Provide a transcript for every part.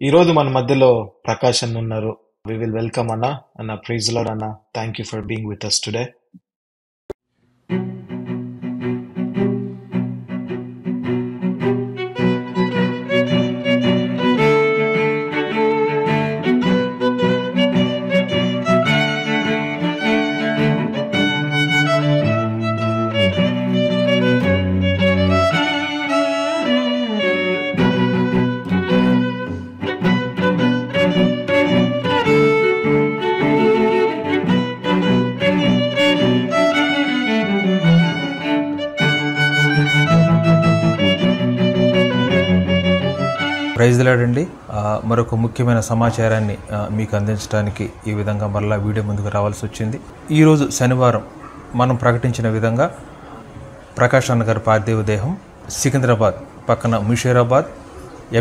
ఈ రోజు మన మధ్యలో ప్రకాష్ అన్న ఉన్నారు. వి విల్ వెల్కమ్ అన్న ప్రైజ్ లార్డ్ అన్న. Thank you for being with us today. Praise the lord అండి. మరొక ముఖ్యమైన సమాచారాన్ని మీకు అందించడానికి ఈ విధంగా మరలా వీడియో ముందుకు రావాల్సి వచ్చింది. ఈరోజు శనివారం మనం ప్రకటించిన విధంగా ప్రకాష్ అన్న గారి పార్థివ దేహం సికింద్రాబాద్ పక్కన ముషీరాబాద్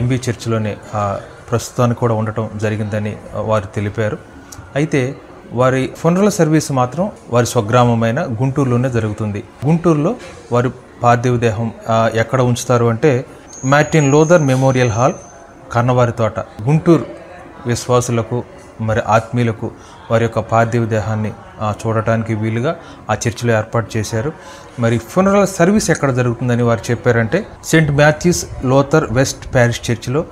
ఎంబీ చర్చిలోనే ప్రస్తుతానికి కూడా ఉండటం జరిగిందని వారు తెలిపారు. అయితే వారి ఫునరల్ సర్వీస్ మాత్రం వారి స్వగ్రామమైన గుంటూరులోనే జరుగుతుంది. గుంటూరులో వారి పార్థివ దేహం ఎక్కడ ఉంచుతారు అంటే మార్టిన్ లూథర్ మెమోరియల్ హాల్, కన్నవారి తోట. గుంటూరు విశ్వాసులకు మరి ఆత్మీయులకు వారి యొక్క పార్థివ దేహాన్ని చూడటానికి వీలుగా ఆ చర్చిలో ఏర్పాటు చేశారు. మరి ఫునరల్ సర్వీస్ ఎక్కడ జరుగుతుందని వారు చెప్పారంటే Saint Matthews Luther West parish చర్చిలో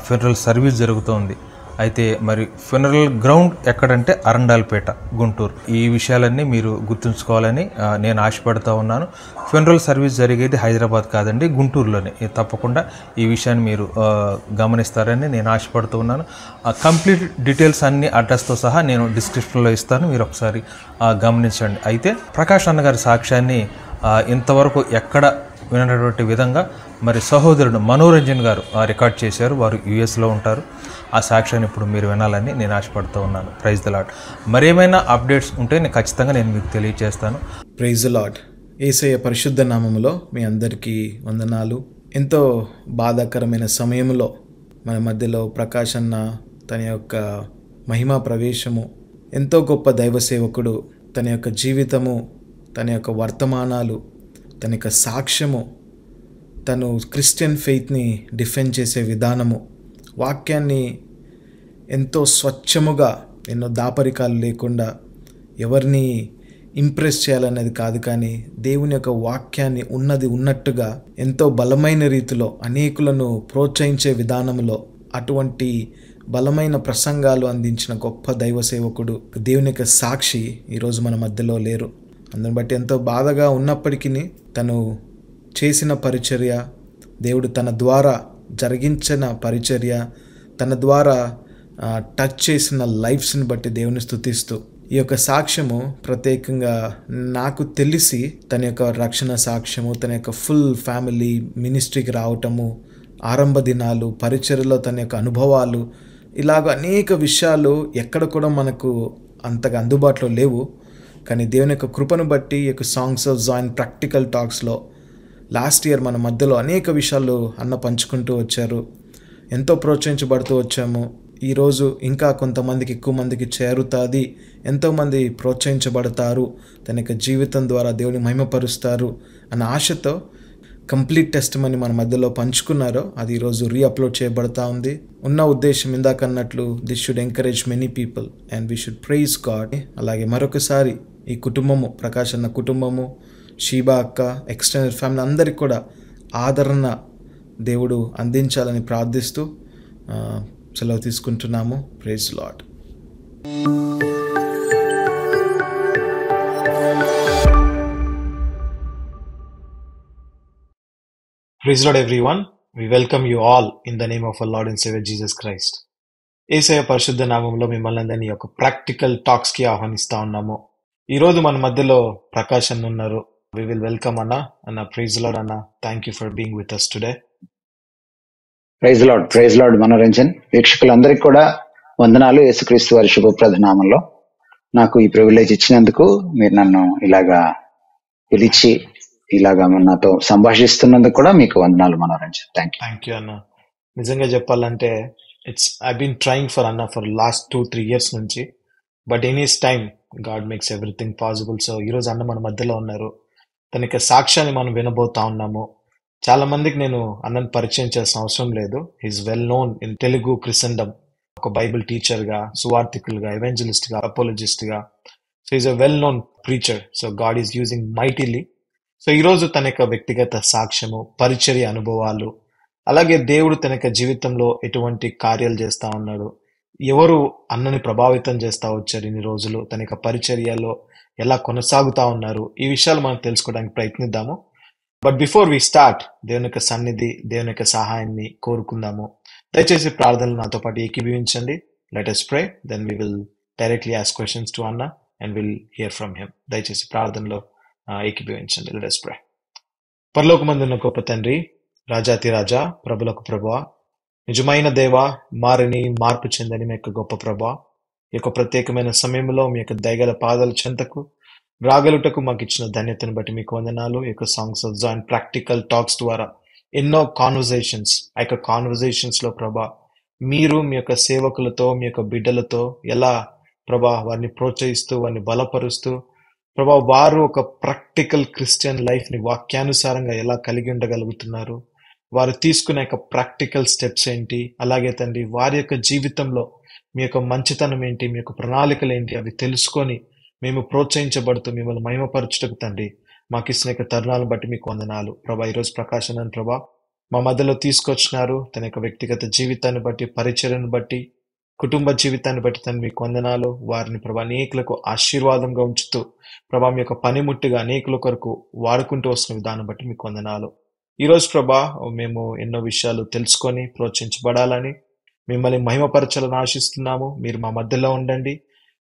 ఫునరల్ సర్వీస్ జరుగుతోంది. అయితే మరి ఫునరల్ గ్రౌండ్ ఎక్కడంటే అరండాల్పేట, గుంటూరు. ఈ విషయాలన్నీ మీరు గుర్తుంచుకోవాలని నేను ఆశపడుతూ ఉన్నాను. ఫునరల్ సర్వీస్ జరిగేది హైదరాబాద్ కాదండి, గుంటూరులోనే. తప్పకుండా ఈ విషయాన్ని మీరు గమనిస్తారని నేను ఆశపడుతూ ఉన్నాను. కంప్లీట్ డీటెయిల్స్ అన్ని అడ్రస్తో సహా నేను డిస్క్రిప్షన్లో ఇస్తాను, మీరు ఒకసారి గమనించండి. అయితే ప్రకాష్ అన్న గారి సాక్ష్యాన్ని ఇంతవరకు ఎక్కడ వినటువంటి విధంగా మరి సహోదరుడు మనోరంజన్ గారు రికార్డ్ చేశారు. వారు యుఎస్లో ఉంటారు. ఆ సాక్ష్యాన్ని ఇప్పుడు మీరు వినాలని నేను ఆశపడుతూ ఉన్నాను. Praise the lord. మరేమైనా అప్డేట్స్ ఉంటే నేను ఖచ్చితంగా మీకు తెలియజేస్తాను. Praise the lord. యేసయ్య పరిశుద్ధ నామములో మీ అందరికీ వందనాలు. ఎంతో బాధాకరమైన సమయంలో మన మధ్యలో ప్రకాష్ అన్న తన యొక్క మహిమా ప్రవేశము, ఎంతో గొప్ప దైవ సేవకుడు, తన యొక్క జీవితము, తన యొక్క వర్తమానాలు, తన యొక్క సాక్ష్యము, తను క్రిస్టియన్ ఫెయిత్ని డిఫెండ్ చేసే విధానము, వాక్యాన్ని ఎంతో స్వచ్ఛముగా, ఎన్నో దాపరికాలు లేకుండా ఎవరిని ఇంప్రెస్ చేయాలనేది కాదు, కానీ దేవుని యొక్క వాక్యాన్ని ఉన్నది ఉన్నట్టుగా ఎంతో బలమైన రీతిలో అనేకులను ప్రోత్సహించే విధానంలో అటువంటి బలమైన ప్రసంగాలు అందించిన గొప్ప దైవ సేవకుడు, దేవుని యొక్క సాక్షి ఈరోజు మన మధ్యలో లేరు. అందుని బట్టి ఎంతో బాధగా ఉన్నప్పటికీ తను చేసిన పరిచర్య, దేవుడు తన ద్వారా జరిగించిన పరిచర్య, తన ద్వారా టచ్ చేసిన లైఫ్స్ని బట్టి దేవుని స్తుతిస్తూ ఈ యొక్క సాక్ష్యము ప్రత్యేకంగా నాకు తెలిసి తన యొక్క రక్షణ సాక్ష్యము, తన యొక్క ఫుల్ ఫ్యామిలీ మినిస్ట్రీకి రావటము, ఆరంభ దినాలు, పరిచర్యలో తన యొక్క అనుభవాలు, ఇలాగ అనేక విషయాలు ఎక్కడ కూడా మనకు అంతగా అందుబాటులో లేవు. కానీ దేవుని యొక్క కృపను బట్టి ఈ యొక్క సాంగ్స్ ఆఫ్ జాయిన్ ప్రాక్టికల్ టాక్స్లో లాస్ట్ ఇయర్ మన మధ్యలో అనేక విషయాలు అన్న పంచుకుంటూ వచ్చారు. ఎంతో ప్రోత్సహించబడుతూ వచ్చాము. ఈరోజు ఇంకా కొంతమందికి, ఎక్కువ మందికి చేరుతుంది. ఎంతోమంది ప్రోత్సహించబడతారు, తన యొక్క జీవితం ద్వారా దేవుని మహిమపరుస్తారు అన్న ఆశతో కంప్లీట్ టెస్టిమనీ మన మధ్యలో పంచుకున్నారో అది ఈరోజు రీఅప్లోడ్ చేయబడతా ఉంది. ఉన్న ఉద్దేశం ఇందాక అన్నట్లు this should encourage many people and we should praise God. అలాగే మరొకసారి ఈ కుటుంబము, ప్రకాష్ అన్న కుటుంబము, షీబా అక్క, ఎక్స్టెండెడ్ ఫ్యామిలీ అందరికీ కూడా ఆదరణ దేవుడు అందించాలని ప్రార్థిస్తూ సెలవు తీసుకుంటున్నాము. Praise lord. Praise Lord everyone. We welcome you all in the name of our Lord and Savior Jesus Christ. యేసయ్య పరిశుద్ధ నామంలో మిమ్మల్ని అందరినీ ఒక ప్రాక్టికల్ టాక్స్ కి ఆహ్వానిస్తా ఉన్నాము. ఈ రోజు మన మధ్యలో ప్రకాష్ అన్న ఉన్నారు. వి విల్ వెల్కమ్ అన్న ప్రైజ్ లార్డ్ అన్న. Thank you for being with us today. Praise lord Manoranjan. వీక్షకులందరికీ కూడా వందనాలు. యేసుక్రీస్తు వారి శుభప్రద నామంలో నాకు ఈ ప్రివిలేజ్ ఇచ్చినందుకు, మీరు నన్ను ఇలాగా పిలిచి ఇలాగా నాతో సంభాషిస్తున్నందుకు కూడా మీకు వందనాలు మనోరంజన్. థ్యాంక్ యూ అన్న. నిజంగా చెప్పాలంటే ఐ బీన్ ట్రైయింగ్ ఫర్ అన్న ఫర్ లాస్ట్ 2-3 years నుంచి, but in his time God makes everything possible. So ఈరోజు అన్న మన మధ్యలో ఉన్నారు. తన యొక్క సాక్ష్యాన్ని మనం వినబోతా ఉన్నాము. చాలా మందికి నేను అన్నను పరిచయం చేసిన అవసరం లేదు. Is well known in Telugu Christendom. ఒక బైబిల్ టీచర్ గా, సువార్థికులుగా, ఎవెంజలిస్ట్ గా, అపోలజిస్ట్ గా. So is a well known preacher. So God is using mightily. So ఈ రోజు తన యొక్క వ్యక్తిగత సాక్ష్యము, పరిచర్య అనుభవాలు, అలాగే దేవుడు తన యొక్క జీవితంలో ఎటువంటి కార్యాలు చేస్తా ఉన్నాడు, ఎవరు అన్నని ప్రభావితం చేస్తా వచ్చారు ఇన్ని రోజులు, తన యొక్క పరిచర్యలో ఎలా కొనసాగుతా ఉన్నారు, ఈ విషయాలు మనం తెలుసుకోవడానికి ప్రయత్నిద్దాము. బట్ బిఫోర్ వి స్టార్ట్, దేవుని యొక్క సన్నిధి, దేవుని యొక్క సహాయాన్ని కోరుకుందాము. దయచేసి ప్రార్థనలు నాతో పాటు ఏకీభవించండి. Let us pray, then we will directly ask questions to Anna and we'll hear from him. దయచేసి ప్రార్థనలో ఏకీభవించండి. Let us pray. పరలోకమందున్న గొప్ప తండ్రి, రాజాతి రాజా, ప్రభులకు ప్రభువా, నిజమైన దేవా, మారని మార్పు చెందని మీ యొక్క గొప్ప ప్రభువా, ఈ యొక్క ప్రత్యేకమైన సమయంలో మీ యొక్క దయగల పాదాల చెంతకు రాగలుటకు మాకు ఇచ్చిన ధన్యతను బట్టి మీకు వందనాలు. ఈ యొక్క songs of join practical talks ద్వారా ఎన్నో కాన్వర్జేషన్స్, ఆ యొక్క కాన్వర్జేషన్స్ లో ప్రభా మీరు మీ యొక్క సేవకులతో, మీ యొక్క బిడ్డలతో ఎలా ప్రభా వారిని ప్రోత్సహిస్తూ, వారిని బలపరుస్తూ ప్రభా వారు ఒక ప్రాక్టికల్ క్రిస్టియన్ లైఫ్ ని వాక్యానుసారంగా ఎలా కలిగి ఉండగలుగుతున్నారు, వారు తీసుకునే యొక్క ప్రాక్టికల్ స్టెప్స్ ఏంటి, అలాగే తండ్రి వారి యొక్క జీవితంలో మీ యొక్క మంచితనం ఏంటి, మీ యొక్క ప్రణాళికలు ఏంటి, అవి తెలుసుకొని మేము ప్రోత్సహించబడుతూ మిమ్మల్ని మహిమపరచుటకు తండ్రి మాకు ఇచ్చిన యొక్క తరుణాలను బట్టి మీకు వందనాలు ప్రభా. ఈరోజు ప్రకాశనని ప్రభా మా మధ్యలో తీసుకొచ్చినారు. తన యొక్క వ్యక్తిగత జీవితాన్ని బట్టి, పరిచర్యను బట్టి, కుటుంబ జీవితాన్ని బట్టి తను మీకు వందనాలు. వారిని ప్రభా అనేకులకు ఆశీర్వాదంగా ఉంచుతూ ప్రభా మీ యొక్క పనిముట్టుగా అనేకుల కొరకు వాడుకుంటూ వస్తున్న విధానం బట్టి మీకు వందనాలు. ఈరోజు ప్రభా మేము ఎన్నో విషయాలు తెలుసుకొని ప్రోత్సహించబడాలని, మిమ్మల్ని మహిమపరచాలని ఆశిస్తున్నాము. మీరు మా మధ్యలో ఉండండి.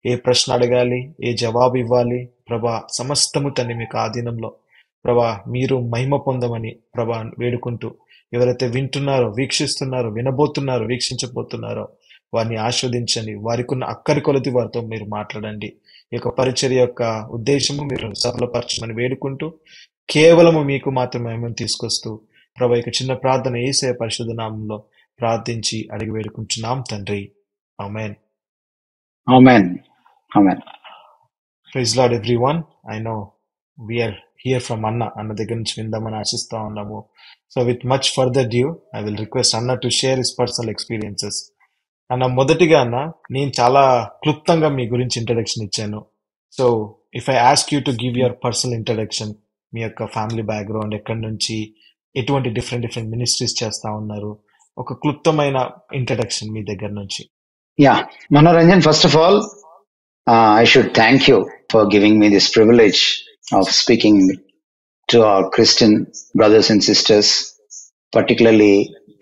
ఏ ప్రశ్న అడగాలి, ఏ జవాబు ఇవ్వాలి ప్రభా, సమస్తము తండ్రి మీకు ఆధీనంలో ప్రభా మీరు మహిమ పొందమని ప్రభా వేడుకుంటూ, ఎవరైతే వింటున్నారో, వీక్షిస్తున్నారో, వినబోతున్నారో, వీక్షించబోతున్నారో వారిని ఆస్వాదించండి. వారికి ఉన్న అక్కడి కొలది వారితో మీరు మాట్లాడండి. ఈ యొక్క పరిచర్య యొక్క ఉద్దేశము మీరు సఫలపరచమని వేడుకుంటూ, కేవలము మీకు మాత్రమే మహిమను తీసుకొస్తూ ప్రభా యొక్క చిన్న ప్రార్థన యేసయ్య పరిశుద్ధ నామములో ప్రార్థించి అడిగి వేడుకుంటున్నాం తండ్రి. Amen. Amen. Amen. Praise lord everyone. I know we are here from అన్న దగ్గర నుంచి విందామని ఆశిస్తా ఉన్నాము. So with much further due I will request అన్న to share his personal experiences. అన్న, మొదటిగా అన్న, నేను చాలా క్లుప్తంగా మీ గురించి ఇంట్రడక్షన్ ఇచ్చాను. So if I ask you to give your personal introduction, మీ యొక్క ఫ్యామిలీ బ్యాక్గ్రౌండ్, ఎక్కడి నుంచి ఎటువంటి డిఫరెంట్ మినిస్ట్రీస్ చేస్తా ఉన్నారు, ఒక క్లుప్తమైన ఇంట్రడక్షన్ మీ దగ్గర నుంచి. Yeah, Manoranjan, first of all, I should thank you for giving me this privilege of speaking to our Christian brothers and sisters, particularly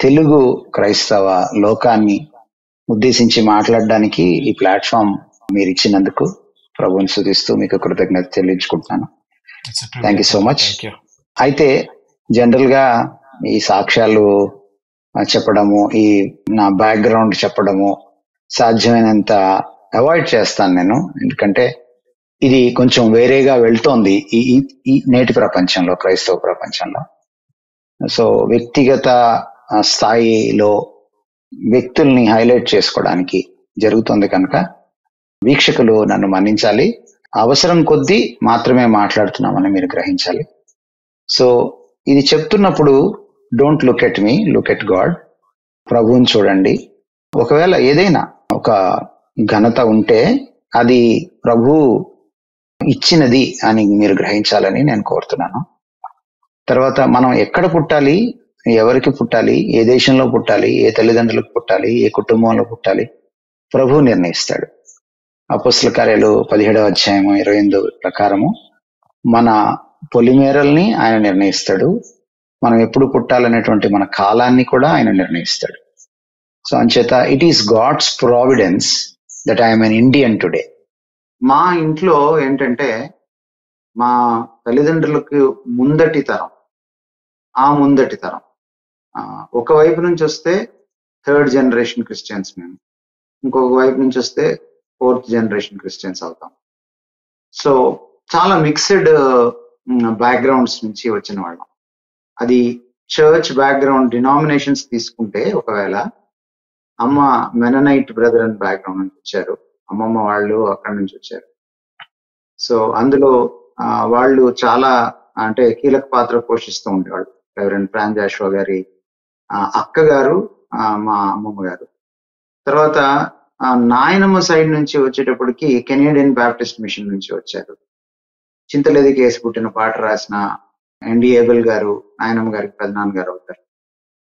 Telugu క్రైస్తవ లోకాన్ని ఉద్దేశించి మాట్లాడడానికి ఈ ప్లాట్ఫామ్ మీరు ఇచ్చినందుకు ప్రభువుని స్తుతిస్తూ మీకు కృతజ్ఞత చెల్లించుకుంటున్నాను. Thank you so much. అయితే జనరల్ గా ఈ సాక్ష్యాలు చెప్పడము, ఈ నా బ్యాక్గ్రౌండ్ చెప్పడము సాధ్యమైనంత అవాయిడ్ చేస్తాను నేను, ఎందుకంటే ఇది కొంచెం వేరేగా వెళ్తోంది ఈ నేటి ప్రపంచంలో, క్రైస్తవ ప్రపంచంలో. సో వ్యక్తిగత స్థాయిలో వ్యక్తుల్ని హైలైట్ చేసుకోవడానికి జరుగుతుంది కనుక వీక్షకులు నన్ను మన్నించాలి. అవసరం కొద్దీ మాత్రమే మాట్లాడుతున్నామని మీరు గ్రహించాలి. సో ఇది చెప్తున్నప్పుడు don't look at me, look at God. ప్రభువుని చూడండి. ఒకవేళ ఏదైనా ఒక ఘనత ఉంటే అది ప్రభు ఇచ్చినది అని మీరు గ్రహించాలని నేను కోరుతున్నాను. తర్వాత మనం ఎక్కడ పుట్టాలి, ఎవరికి పుట్టాలి, ఏ దేశంలో పుట్టాలి, ఏ తల్లిదండ్రులకు పుట్టాలి, ఏ కుటుంబంలో పుట్టాలి, ప్రభు నిర్ణయిస్తాడు. అపొస్తలుల కార్యాలు 17వ అధ్యాయము 28 ప్రకారము మన పొలిమేరల్ని ఆయన నిర్ణయిస్తాడు. మనం ఎప్పుడు పుట్టాలనేటువంటి మన కాలాన్ని కూడా ఆయన నిర్ణయిస్తాడు. సో అంచేత it is God's providence that I'm an Indian today. మా ఇంట్లో ఏంటంటే మా తల్లిదండ్రులకు ముందటి తరం ఒకవైపు నుంచి వస్తే 3rd జనరేషన్ క్రిస్టియన్స్ మేము, ఇంకొక వైపు నుంచి వస్తే 4th జనరేషన్ క్రిస్టియన్స్ అవుతాం. సో చాలా మిక్స్డ్ బ్యాక్గ్రౌండ్స్ నుంచి వచ్చిన వాళ్ళం. అది చర్చ్ బ్యాక్గ్రౌండ్ డినామినేషన్స్ తీసుకుంటే, ఒకవేళ అమ్మ మెననైట్ బ్రదరన్ బ్యాక్గ్రౌండ్ నుంచి వచ్చారు, అమ్మమ్మ వాళ్ళు అక్కడి నుంచి వచ్చారు. సో అందులో వాళ్ళు చాలా అంటే కీలక పాత్ర పోషిస్తూ ఉండేవాళ్ళు. రెవరెండ్ ఫ్రాన్ జాషువా గారి అక్క గారు, మా అమ్మమ్మ గారు. తర్వాత నాయనమ్మ సైడ్ నుంచి వచ్చేటప్పటికి కెనేడియన్ బ్యాప్టిస్ట్ మిషన్ నుంచి వచ్చారు. చింతలేదికి వేసి పుట్టిన పాట రాసిన ఎన్డి ఏబెల్ గారు నాయనమ్మ గారికి పెదనాన్న గారు అవుతారు.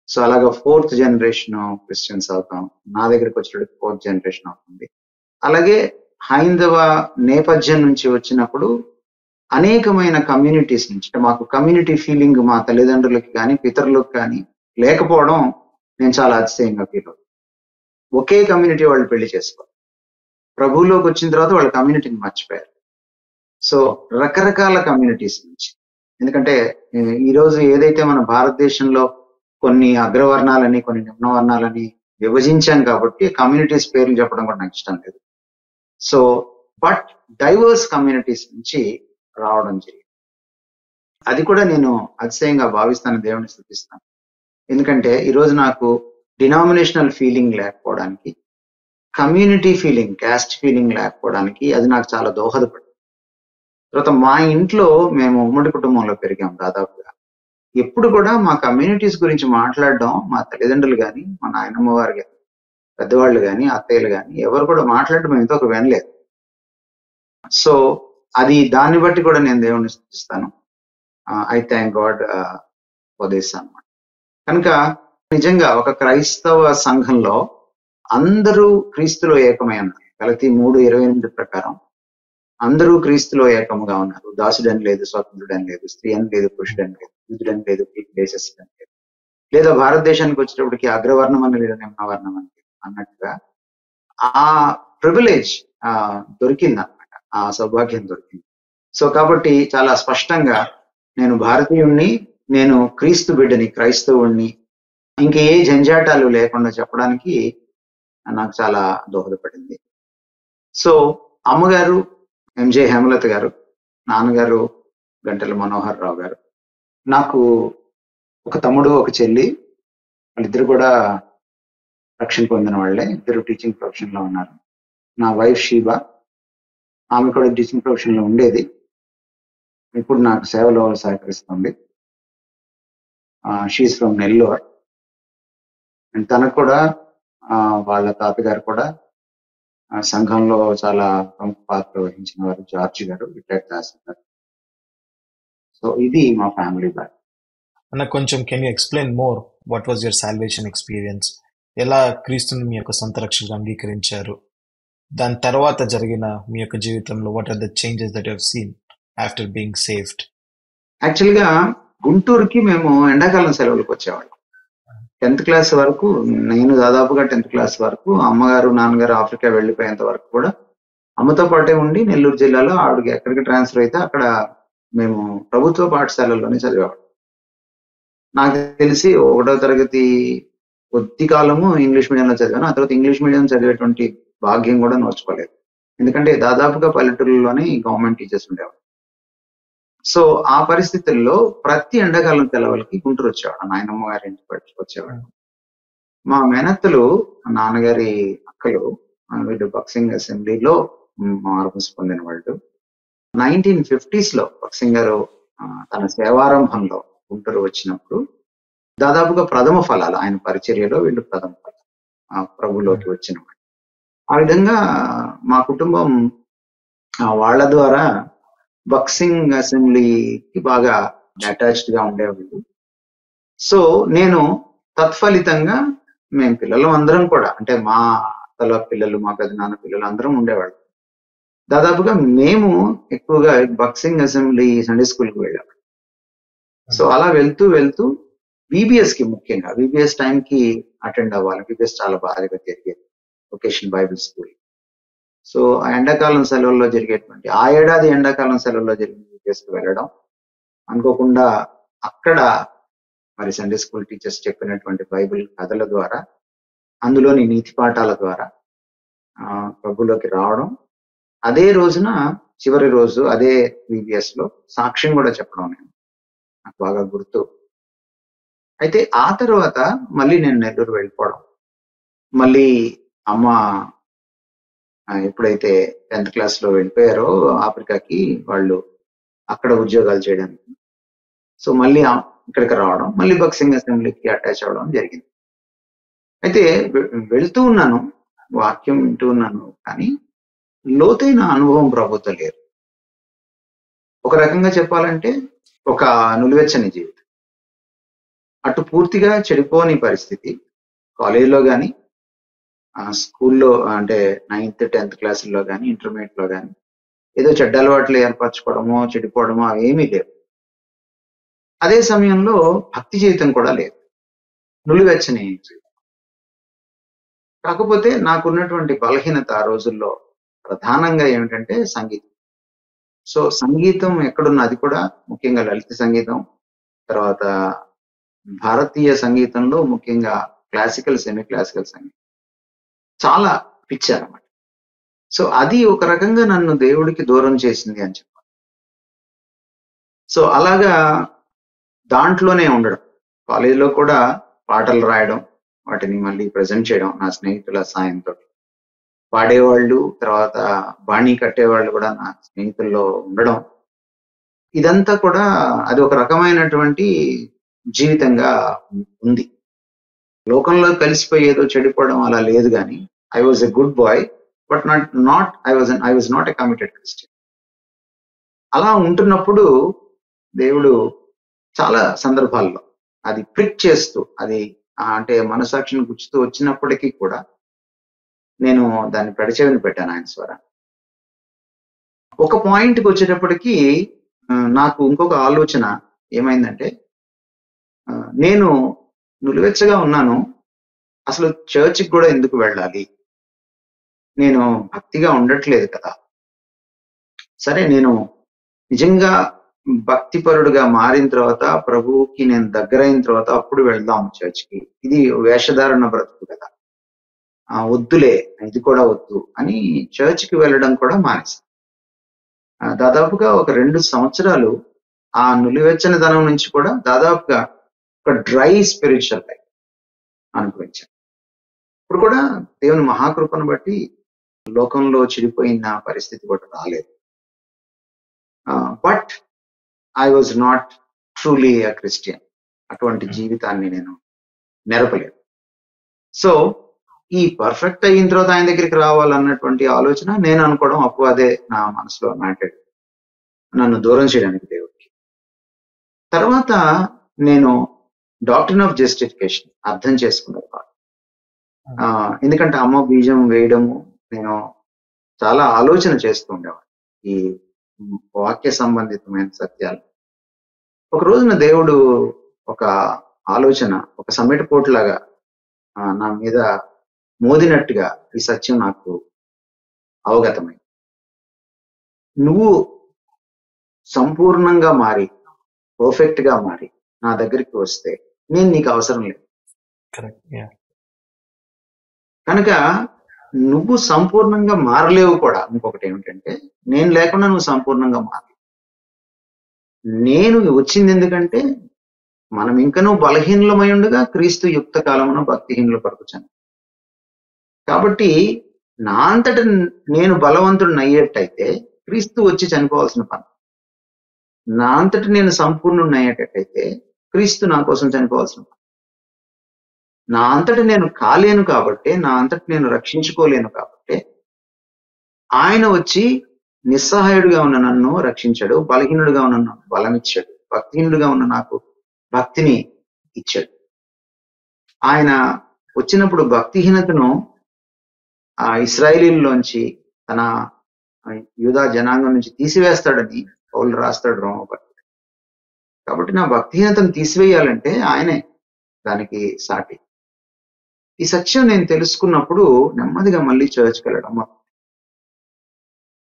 సో అలాగా 4th జనరేషన్ క్రిస్టియన్స్ అవుతాం. నా దగ్గరికి వచ్చేటప్పుడు 4th జనరేషన్ అవుతుంది. అలాగే హైందవ నేపథ్యం నుంచి వచ్చినప్పుడు అనేకమైన కమ్యూనిటీస్ నుంచి, అంటే మాకు కమ్యూనిటీ ఫీలింగ్ మా తల్లిదండ్రులకి కానీ పితరులకు కానీ లేకపోవడం నేను చాలా అతిశయంగా ఫీల్ అవుతాను. ఒకే కమ్యూనిటీ వాళ్ళు పెళ్లి చేసుకోవాలి. ప్రభువులోకి వచ్చిన తర్వాత వాళ్ళ కమ్యూనిటీని మర్చిపోయారు. సో రకరకాల కమ్యూనిటీస్ నుంచి, ఎందుకంటే ఈ రోజు ఏదైతే మన భారతదేశంలో కొన్ని అగ్రవర్ణాలని కొన్ని నిమ్నవర్ణాలని విభజించాం కాబట్టి కమ్యూనిటీస్ పేర్లు చెప్పడం కూడా నాకు ఇష్టం లేదు. సో బట్ డైవర్స్ కమ్యూనిటీస్ నుంచి రావడం జరిగింది. అది కూడా నేను అతిశయంగా భావిస్తాను, దేవుని స్తుతిస్తాను. ఎందుకంటే ఈరోజు నాకు డినామినేషనల్ ఫీలింగ్ లేకపోవడానికి, కమ్యూనిటీ ఫీలింగ్, క్యాస్ట్ ఫీలింగ్ లేకపోవడానికి అది నాకు చాలా దోహదపడింది. తర్వాత మా ఇంట్లో మేము ఉమ్మడి కుటుంబంలో పెరిగాం దాదాపుగా. ఎప్పుడు కూడా మా కమ్యూనిటీస్ గురించి మాట్లాడడం మా తల్లిదండ్రులు కానీ, మా నాయనమ్మ వారు కానీ, పెద్దవాళ్ళు కానీ, అత్తయ్యలు కానీ ఎవరు కూడా మాట్లాడడం మేము ఇంతకు వినలేదు. సో అది దాన్ని బట్టి కూడా నేను దేవుణ్ణి స్తుతిస్తాను. I thank God for this అన్నమాట. కనుక నిజంగా ఒక క్రైస్తవ సంఘంలో అందరూ క్రీస్తులో ఏకమై ఉన్నారు. గలతీ 3:28 ప్రకారం అందరూ క్రీస్తులో ఏకముగా ఉన్నారు. దాసుడని లేదు, స్వతంత్రుడని లేదు, స్త్రీ అని లేదు, పురుషుడని లేదు, యూదుడని లేదు, దేశస్థుడని లేదు, లేదా భారతదేశానికి వచ్చేటప్పటికి అగ్రవర్ణం అని లేదు, నిమ్నవర్ణం అని లేదు అన్నట్టుగా ఆ ప్రివిలేజ్ దొరికింది అన్నమాట, ఆ సౌభాగ్యం దొరికింది. సో కాబట్టి చాలా స్పష్టంగా నేను భారతీయుణ్ణి, నేను క్రీస్తు బిడ్డని, క్రైస్తవుణ్ణి, ఇంకా ఏ జంజాటాలు లేకుండా చెప్పడానికి నాకు చాలా దోహదపడింది. సో అమ్మగారు ఎంజే హేమలత గారు, నాన్నగారు గంటల మనోహర్ రావు గారు, నాకు ఒక తమ్ముడు ఒక చెల్లి, వాళ్ళిద్దరు కూడా రక్షణ పొందిన వాళ్ళే, ఇద్దరు టీచింగ్ ప్రొఫెషన్ లో ఉన్నారు. నా వైఫ్ షీబా, ఆమె కూడా టీచింగ్ ప్రొఫెషన్ లో ఉండేది, ఇప్పుడు నాకు సేవలో సహకరిస్తుంది. She's from Nellore. అండ్ తనకు కూడా వాళ్ళ తాతగారు కూడా సంఘంలో చాలా ప్రముఖ పాత్ర వహించిన వారు, జార్జ్ గారు, రిటైర్డ్ తహసీల్దార్. సో ఇది మా ఫ్యామిలీ బ్యాక్. అన్న కొంచెం can you explain more what was your salvation experience? ఎలా క్రీస్తుని మీ యొక్క సొంత రక్షకుగా అంగీకరించారు? దాని తర్వాత జరిగిన మీ యొక్క జీవితంలో what are the changes that you have seen after being saved? Actual గా గుంటూరుకి మేము ఎండాకాలం సెలవులకు వచ్చేవాళ్ళం. 10th క్లాస్ వరకు, నేను దాదాపుగా 10th క్లాస్ వరకు, అమ్మగారు నాన్నగారు ఆఫ్రికా వెళ్ళిపోయేంత వరకు కూడా అమ్మతో పాటే ఉండి నెల్లూరు జిల్లాలో ఆవిడకి ఎక్కడికి ట్రాన్స్ఫర్ అయితే అక్కడ మేము ప్రభుత్వ పాఠశాలల్లోనే చదివేవాళ్ళం. నాకు తెలిసి 1వ తరగతి కొద్ది కాలము ఇంగ్లీష్ మీడియంలో చదివాను. ఆ తర్వాత ఇంగ్లీష్ మీడియం చదివేటువంటి భాగ్యం కూడా నోచుకోలేదు, ఎందుకంటే దాదాపుగా పల్లెటూరులోనే గవర్నమెంట్ టీచర్స్ ఉండేవాళ్ళు. సో ఆ పరిస్థితుల్లో ప్రతి ఎండాకాలం సెలవులకి గుంటూరు వచ్చేవాడు, నాయనమ్మ గారి ఇంటికి వచ్చేవాడు. మా మేనత్తలు, నాన్నగారి అక్కలు, వీళ్ళు బాక్సింగ్ అసెంబ్లీలో మార్పుస్ పొందిన వాళ్ళు. 1950s లో బాక్సింగ్ గారు తన సేవారంభంలో గుంటూరు వచ్చినప్పుడు దాదాపుగా ప్రథమ ఫలాలు ఆయన పరిచర్యలో వీళ్ళు ప్రథమ ఫలాలు ప్రభులోకి వచ్చిన వాళ్ళు. ఆ విధంగా మా కుటుంబం వాళ్ళ ద్వారా బాక్సింగ్ అసెంబ్లీకి బాగా అటాచ్డ్ గా ఉండేవాళ్ళు. సో నేను తత్ఫలితంగా మేము పిల్లలు అందరం కూడా, అంటే మా తల పిల్లలు, మా పెద్దనాన్న పిల్లలు అందరం ఉండేవాళ్ళు. దాదాపుగా మేము ఎక్కువగా బాక్సింగ్ అసెంబ్లీ సండే స్కూల్కి వెళ్ళాము. సో అలా వెళ్తూ వెళ్తూ VBS కి, ముఖ్యంగా VBS టైంకి అటెండ్ అవ్వాలి. VBS చాలా బాగా జరిగేది, వొకేషన్ బైబిల్ స్కూల్. సో ఆ ఎండాకాలం సెలవుల్లో జరిగేటువంటి, ఆ ఏడాది ఎండాకాలం సెలవుల్లో జరిగిన VBS కి వెళ్ళడం, అనుకోకుండా అక్కడ మరి సండే స్కూల్ టీచర్స్ చెప్పినటువంటి బైబిల్ కథల ద్వారా, అందులోని నీతి పాఠాల ద్వారా ప్రభులోకి రావడం, అదే రోజున చివరి రోజు అదే VBS లో సాక్ష్యం కూడా చెప్పడం నాకు బాగా గుర్తు. అయితే ఆ తర్వాత మళ్ళీ నేను నెల్లూరు వెళ్ళిపోవడం, మళ్ళీ అమ్మ ఎప్పుడైతే 10th క్లాస్ లో వెళ్ళిపోయారో ఆఫ్రికాకి, వాళ్ళు అక్కడ ఉద్యోగాలు చేయడానికి, సో మళ్ళీ ఇక్కడికి రావడం, మళ్ళీ బక్సింగ్ అసెంబ్లీకి అటాచ్ అవ్వడం జరిగింది. అయితే వెళ్తూ ఉన్నాను, వాక్యం వింటూ ఉన్నాను, కానీ లోతైన అనుభవం ప్రభుత్వం లేదు. ఒక రకంగా చెప్పాలంటే ఒక నులివెచ్చని జీవితం. అటు పూర్తిగా చెడిపోని పరిస్థితి. కాలేజీలో కానీ, స్కూల్లో అంటే 9th 10th క్లాసుల్లో కానీ, ఇంటర్మీడియట్ లో కానీ ఏదో చెడ్డ అలవాట్లు ఏర్పరచుకోవడమో చెడిపోవడమో అవేమీ లేవు. అదే సమయంలో భక్తి జీవితం కూడా లేదు, నులివెచ్చని జీవితం. కాకపోతే నాకున్నటువంటి బలహీనత ఆ రోజుల్లో ప్రధానంగా ఏమిటంటే సంగీతం. సో సంగీతం ఎక్కడున్నా, అది కూడా ముఖ్యంగా లలిత సంగీతం, తర్వాత భారతీయ సంగీతంలో ముఖ్యంగా క్లాసికల్, సెమీ క్లాసికల్ సంగీతం చాలా పిచ్చి అన్నమాట. సో అది ఒక రకంగా నన్ను దేవుడికి దూరం చేసింది అని చెప్పాలి. సో అలాగా దాంట్లోనే ఉండడం, కాలేజీలో కూడా పాటలు రాయడం, వాటిని మళ్ళీ ప్రజెంట్ చేయడం నా స్నేహితుల సాయంతో. పాడేవాళ్ళు, తర్వాత బాణీ కట్టేవాళ్ళు కూడా నా స్నేహితుల్లో ఉండడం, ఇదంతా కూడా అది ఒక రకమైనటువంటి జీవితంగా ఉంది. లోకంలో కలిసిపోయి ఏదో చెడిపోవడం అలా లేదు, కానీ I was a good boy, but I was not a committed Christian. అలా ఉంటున్నప్పుడు దేవుడు చాలా సందర్భాల్లో అది ప్రిక్ చేస్తూ, అది అంటే మనసాక్షిని గుచ్చుతూ వచ్చినప్పటికీ కూడా నేను దాన్ని పెడచెవిని పెట్టాను ఆయన స్వరాన్ని. ఒక పాయింట్కి వచ్చేటప్పటికి నాకు ఇంకొక ఆలోచన ఏమైందంటే, నేను నులివెచ్చగా ఉన్నాను, అసలు చర్చికి కూడా ఎందుకు వెళ్ళాలి, నేను భక్తిగా ఉండట్లేదు కదా. సరే, నేను నిజంగా భక్తిపరుడుగా మారిన తర్వాత, ప్రభువుకి నేను దగ్గరైన తర్వాత అప్పుడు వెళ్దాం చర్చికి, ఇది వేషధారణ బ్రతుకు కదా, వద్దులే, ఇది కూడా వద్దు అని చర్చికి వెళ్ళడం కూడా మానేశాను. దాదాపుగా ఒక 2 సంవత్సరాలు ఆ నులివెచ్చని ధనం నుంచి కూడా దాదాపుగా ఒక డ్రై స్పిరిచువల్ లైఫ్ అనుభవించాను. ఇప్పుడు కూడా దేవుని మహాకృపను బట్టి లోకంలో చెడిపోయిన పరిస్థితి కూడా రాలేదు. But I was not truly a Christian. అటువంటి జీవితాన్ని నేను నెరపలేదు. సో ఈ పర్ఫెక్ట్ అయిన తర్వాత ఆయన దగ్గరికి రావాలన్నటువంటి ఆలోచన నేను అనుకోవడం అదే నా మనసులో నాటాడు, నన్ను దూరం చేయడానికి దేవుడికి. తర్వాత నేను డాక్ట్రిన్ ఆఫ్ జస్టిఫికేషన్ అర్థం చేసుకున్నాను. ఎందుకంటే అమ్మ బీజం వేయడము నేను చాలా ఆలోచన చేస్తూ ఉండేవాడు ఈ వాక్య సంబంధితమైన సత్యాలు. ఒక రోజున దేవుడు ఒక ఆలోచన, ఒక సమ్మెట పోట్లాగా నా మీద మోదినట్టుగా ఈ సత్యం నాకు అవగతమైంది. నువ్వు సంపూర్ణంగా మారి, పర్ఫెక్ట్ గా మారి నా దగ్గరికి వస్తే నేను నీకు అవసరం లేదు. కనుక నువ్వు సంపూర్ణంగా మారలేవు కూడా. ఇంకొకటి ఏమిటంటే, నేను లేకుండా నువ్వు సంపూర్ణంగా మారలేవు. నేను వచ్చింది ఎందుకంటే, మనం ఇంకనూ బలహీనమై ఉండగా క్రీస్తు యుక్త కాలమున భక్తిహీనులు పరుకుచాను. కాబట్టి నా అంతట నేను బలవంతుడిని అయ్యేటైతే క్రీస్తు వచ్చి చనిపోవాల్సిన పని. నా అంతట నేను సంపూర్ణుడిని అయ్యేటట్టయితే క్రీస్తు నా కోసం చనిపోవాల్సిన పని. నా అంతట నేను కాలేను కాబట్టి, నా అంతట నేను రక్షించుకోలేను కాబట్టి ఆయన వచ్చి నిస్సహాయుడిగా ఉన్న నన్ను రక్షించాడు, బలహీనుడిగా ఉన్న నన్ను బలం ఇచ్చాడు, భక్తిహీనుడిగా ఉన్న నాకు భక్తిని ఇచ్చాడు. ఆయన వచ్చినప్పుడు భక్తిహీనతను ఆ ఇశ్రాయేలీలోంచి తన యూదా జనాంగం నుంచి తీసివేస్తాడని పౌలు రాస్తాడు రోమపత్రిక. కాబట్టి నా భక్తిహీనతను తీసివేయాలంటే ఆయనే దానికి సాటి. ఈ సత్యం నేను తెలుసుకున్నప్పుడు నెమ్మదిగా మళ్ళీ చర్చ్కి వెళ్ళడం.